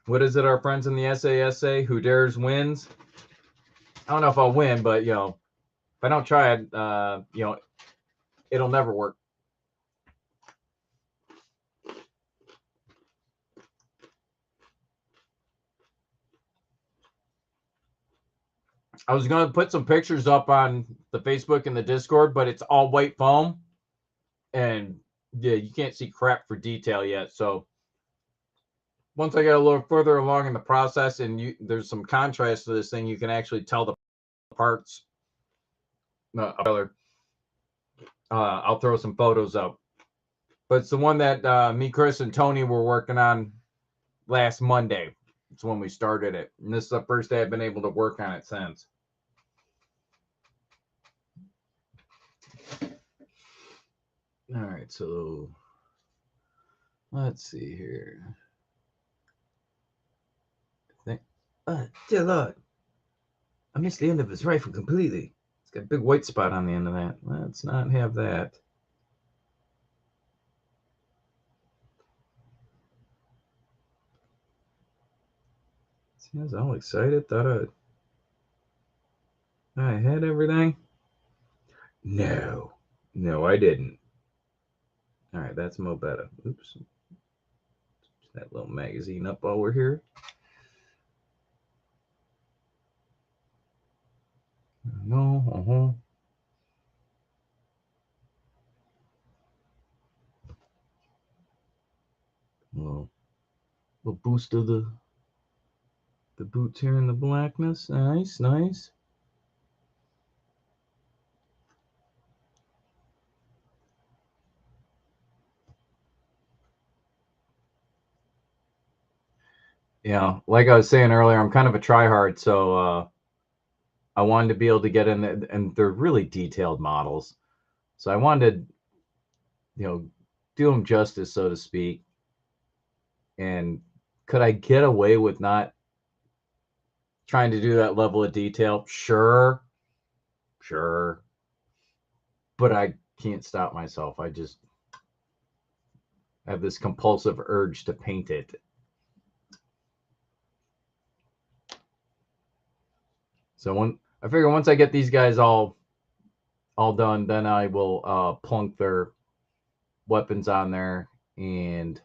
What is it our friends in the SAS say? Who dares wins. I don't know if I'll win, but if I don't try it, it'll never work. I was gonna put some pictures up on the Facebook and the Discord, but it's all white foam, and yeah, you can't see crap for detail yet. So once I get a little further along in the process, and there's some contrast to this thing, you can actually tell the parts. I'll throw some photos up, but it's the one that me, Chris, and Tony were working on last Monday. It's when we started it, and this is the first day I've been able to work on it since. All right, so let's see here. Dear Lord, I missed the end of his rifle completely. It's got a big white spot on the end of that. Let's not have that. See, I was all excited. Thought I had everything. No, I didn't. All right, that's mo better. Oops, that little magazine up while we're here. No, little boost of the boots here in the blackness. Nice, nice. Yeah, like I was saying earlier, I'm kind of a tryhard, so I wanted to be able to get in there, and they're really detailed models. So I wanted to, do them justice, so to speak. And could I get away with not trying to do that level of detail? Sure, sure. But I can't stop myself. I just have this compulsive urge to paint it. So I figure once I get these guys all done, then I will plunk their weapons on there and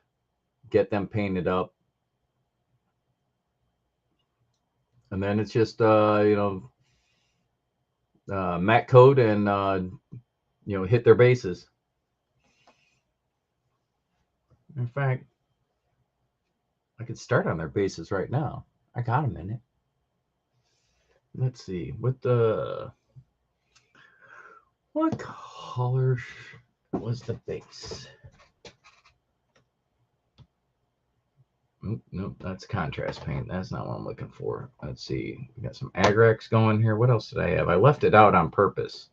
get them painted up. And then it's just, matte coat and, hit their bases. In fact, I could start on their bases right now. I got a minute. Let's see. What color was the base? Nope, that's contrast paint. That's not what I'm looking for. Let's see. We got some Agrax going here. What else did I have? I left it out on purpose.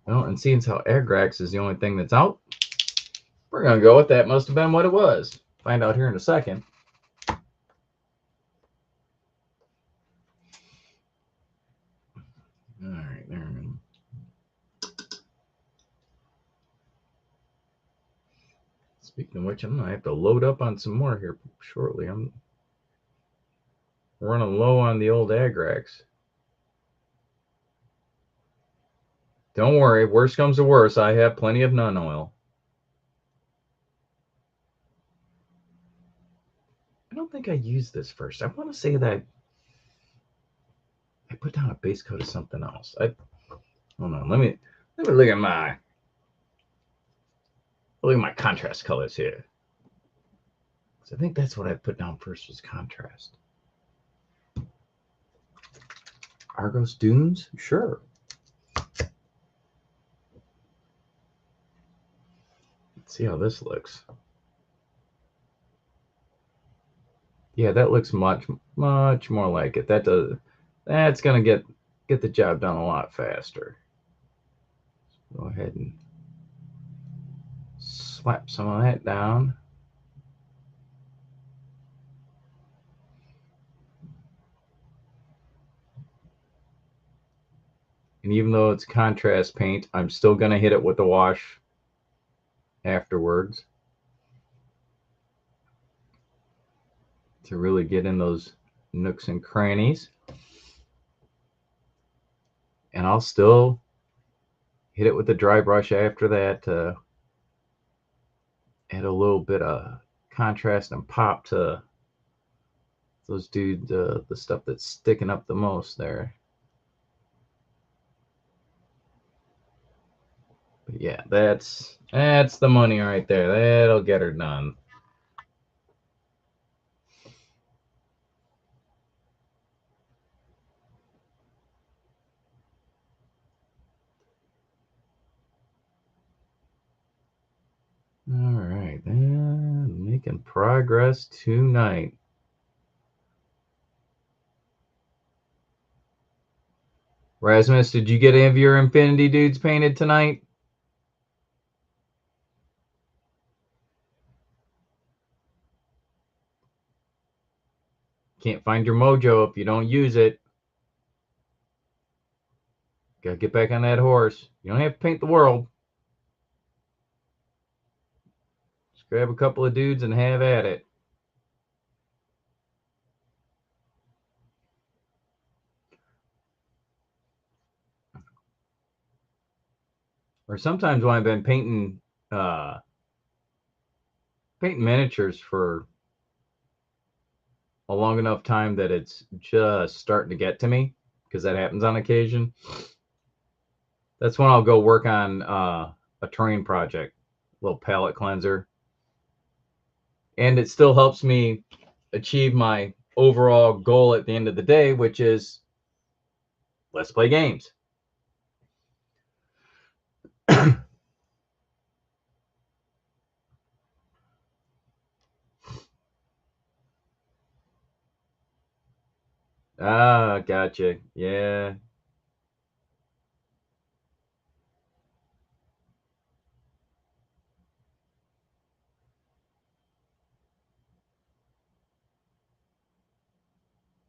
Well, and seeing how Agrax is the only thing that's out, we're going to go with that. Must have been what it was. Find out here in a second. All right, there. Speaking of which, I'm going to have to load up on some more here shortly. I'm running low on the old Agrax. Don't worry, worst comes to worst, I have plenty of nun oil. I don't think I used this first. I want to say that I put down a base coat of something else. Hold on, let me look at my contrast colors here. So I think that's what I put down first was contrast. Argos Dunes? Sure. Let's see how this looks. Yeah, that looks much more like it. That's gonna get the job done a lot faster. Go ahead and slap some of that down. And even though it's contrast paint, I'm still going to hit it with the wash afterwards to really get in those nooks and crannies. And I'll still hit it with the dry brush after that to add a little bit of contrast and pop to those dudes, the stuff that's sticking up the most there. But yeah, that's the money right there. That'll get her done. All right, then making progress tonight. Rasmus, did you get any of your Infinity dudes painted tonight? Can't find your mojo if you don't use it. Gotta get back on that horse. You don't have to paint the world. Just grab a couple of dudes and have at it. Or sometimes when I've been painting miniatures for a long enough time that it's just starting to get to me, because that happens on occasion. That's when I'll go work on a terrain project, a little palette cleanser. And it still helps me achieve my overall goal at the end of the day, which is let's play games. Ah, gotcha. Yeah.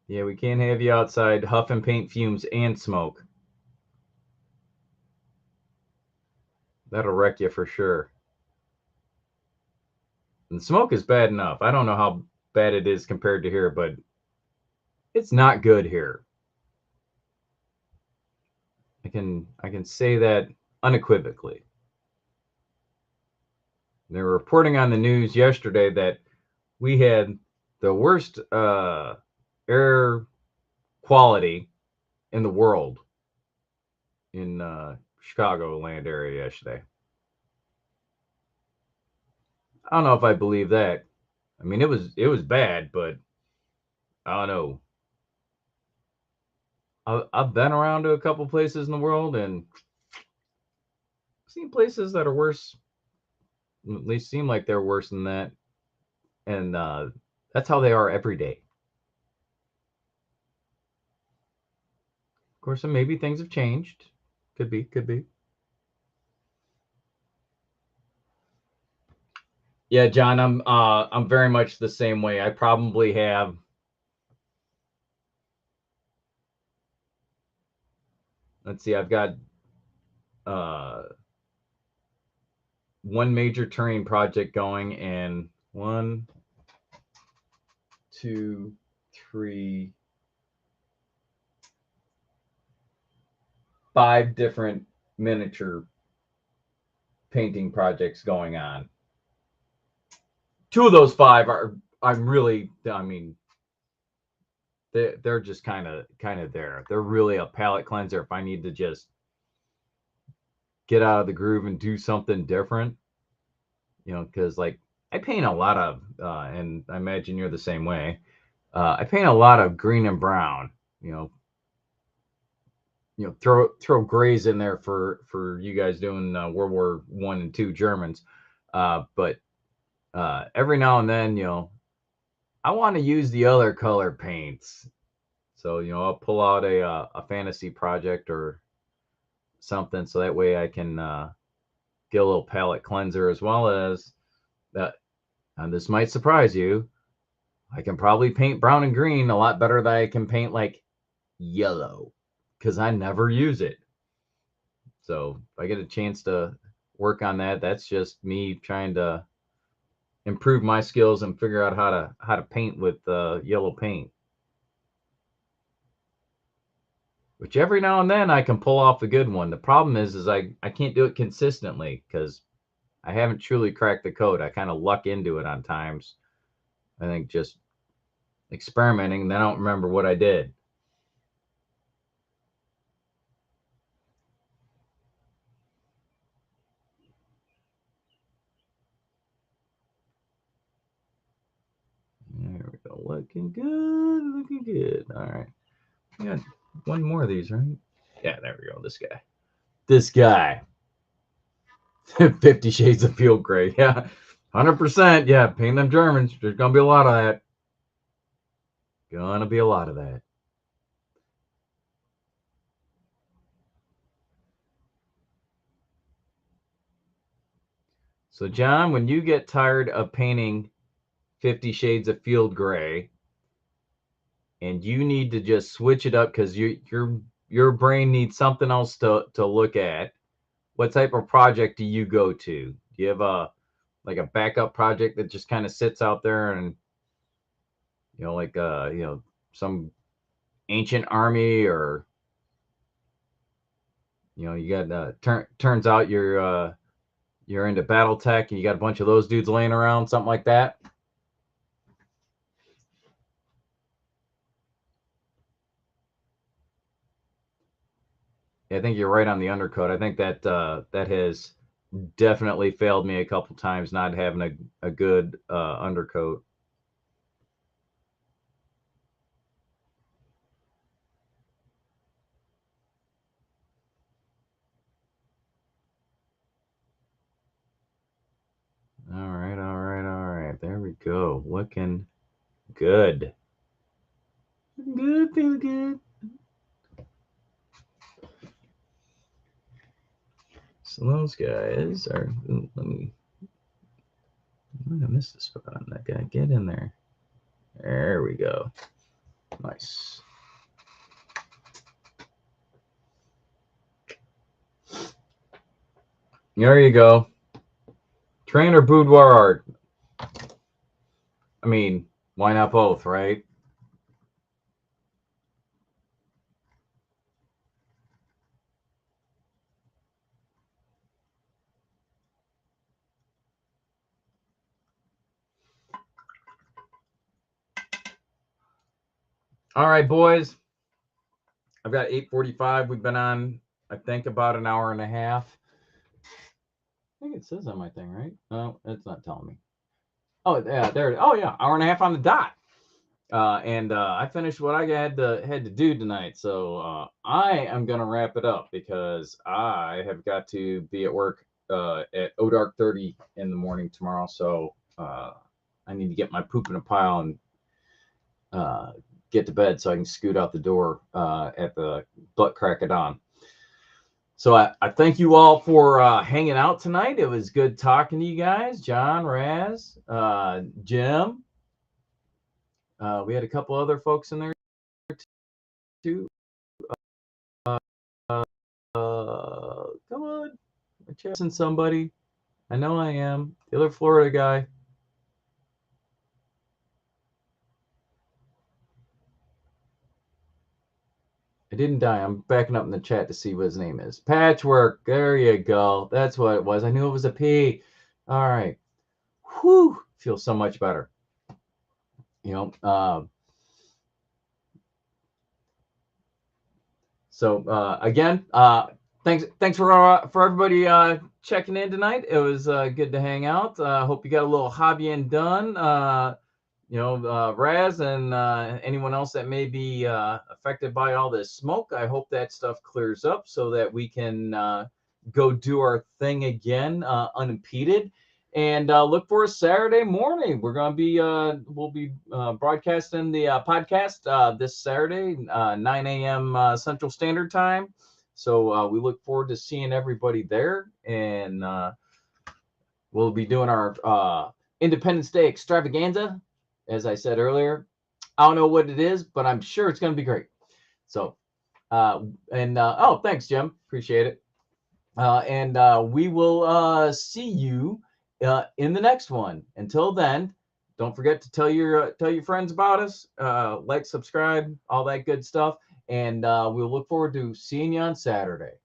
Yeah, we can't have you outside huffing paint fumes and smoke. That'll wreck you for sure. And smoke is bad enough. I don't know how bad it is compared to here, but it's not good here. I can say that unequivocally. They were reporting on the news yesterday that we had the worst air quality in the world in Chicagoland area yesterday. I don't know if I believe that. I mean, it was bad, but I don't know. I've been around to a couple places in the world and seen places that are worse. At least seem like they're worse than that, and that's how they are every day. Of course, maybe things have changed. Could be, could be. Yeah, John, I'm very much the same way. I probably have, let's see, I've got uh one major terrain project going, and one, two, three, five different miniature painting projects going on. Two of those five are I'm really, I mean, they're just kind of there. They're really a palate cleanser if I need to just get out of the groove and do something different, because like I paint a lot of, and I imagine you're the same way. I paint a lot of green and brown. You know, throw grays in there for you guys doing World War One and Two Germans, but every now and then, I want to use the other color paints. So I'll pull out a fantasy project or something, so that way I can get a little palette cleanser, as well as that. And this might surprise you. I can probably paint brown and green a lot better than I can paint like yellow, because I never use it. So if I get a chance to work on that, that's just me trying to improve my skills and figure out how to paint with yellow paint. Which every now and then I can pull off a good one. The problem is I can't do it consistently because I haven't truly cracked the code. I kind of luck into it on times. I think just experimenting, and then I don't remember what I did. There we go. Looking good. Looking good. All right. We got one more of these, right? Yeah, there we go. This guy. This guy. 50 Shades of Field Gray. Yeah. 100%. Yeah. Paint them Germans. There's going to be a lot of that. Gonna be a lot of that. So, John, when you get tired of painting 50 Shades of Field Gray and you need to just switch it up because your brain needs something else to look at, what type of project do you go to? Do you have a backup project that just kind of sits out there, and like some ancient army, or you got turns out you're into battle tech and you got a bunch of those dudes laying around, something like that? I think you're right on the undercoat. I think that has definitely failed me a couple times, not having a good undercoat. All right, all right, all right. There we go. Looking good. Looking good, feeling good. So those guys are. Let me. I missed the spot on that guy. Get in there. There we go. Nice. There you go. Train or boudoir art? I mean, why not both, right? All right, boys. I've got 8:45. We've been on, I think, about an hour and a half. I think it says on my thing, right? No, it's not telling me. Oh, yeah, there. Oh, yeah, hour and a half on the dot. And I finished what I had to do tonight. So I am gonna wrap it up because I have got to be at work at dark 30 in the morning tomorrow. So I need to get my poop in a pile and get to bed so I can scoot out the door at the butt crack of dawn. So I thank you all for hanging out tonight. It was good talking to you guys, John, Raz, Jim. We had a couple other folks in there too. Come on, I'm chasing somebody. I know I am. The other Florida guy. I didn't die. I'm backing up in the chat to see what his name is. Patchwork. There you go. That's what it was. I knew it was a P. All right. Whew. Feels so much better. You know. So again, thanks for everybody checking in tonight. It was good to hang out. Hope you got a little hobbying done. Raz and anyone else that may be affected by all this smoke. I hope that stuff clears up so that we can go do our thing again unimpeded. And look for us Saturday morning. We'll be broadcasting the podcast this Saturday, 9 a.m. Central Standard Time. So we look forward to seeing everybody there. And we'll be doing our Independence Day extravaganza. As I said earlier, I don't know what it is, but I'm sure it's going to be great. So, thanks, Jim. Appreciate it. And we will see you in the next one. Until then, don't forget to tell your friends about us, like, subscribe, all that good stuff. And we'll look forward to seeing you on Saturday.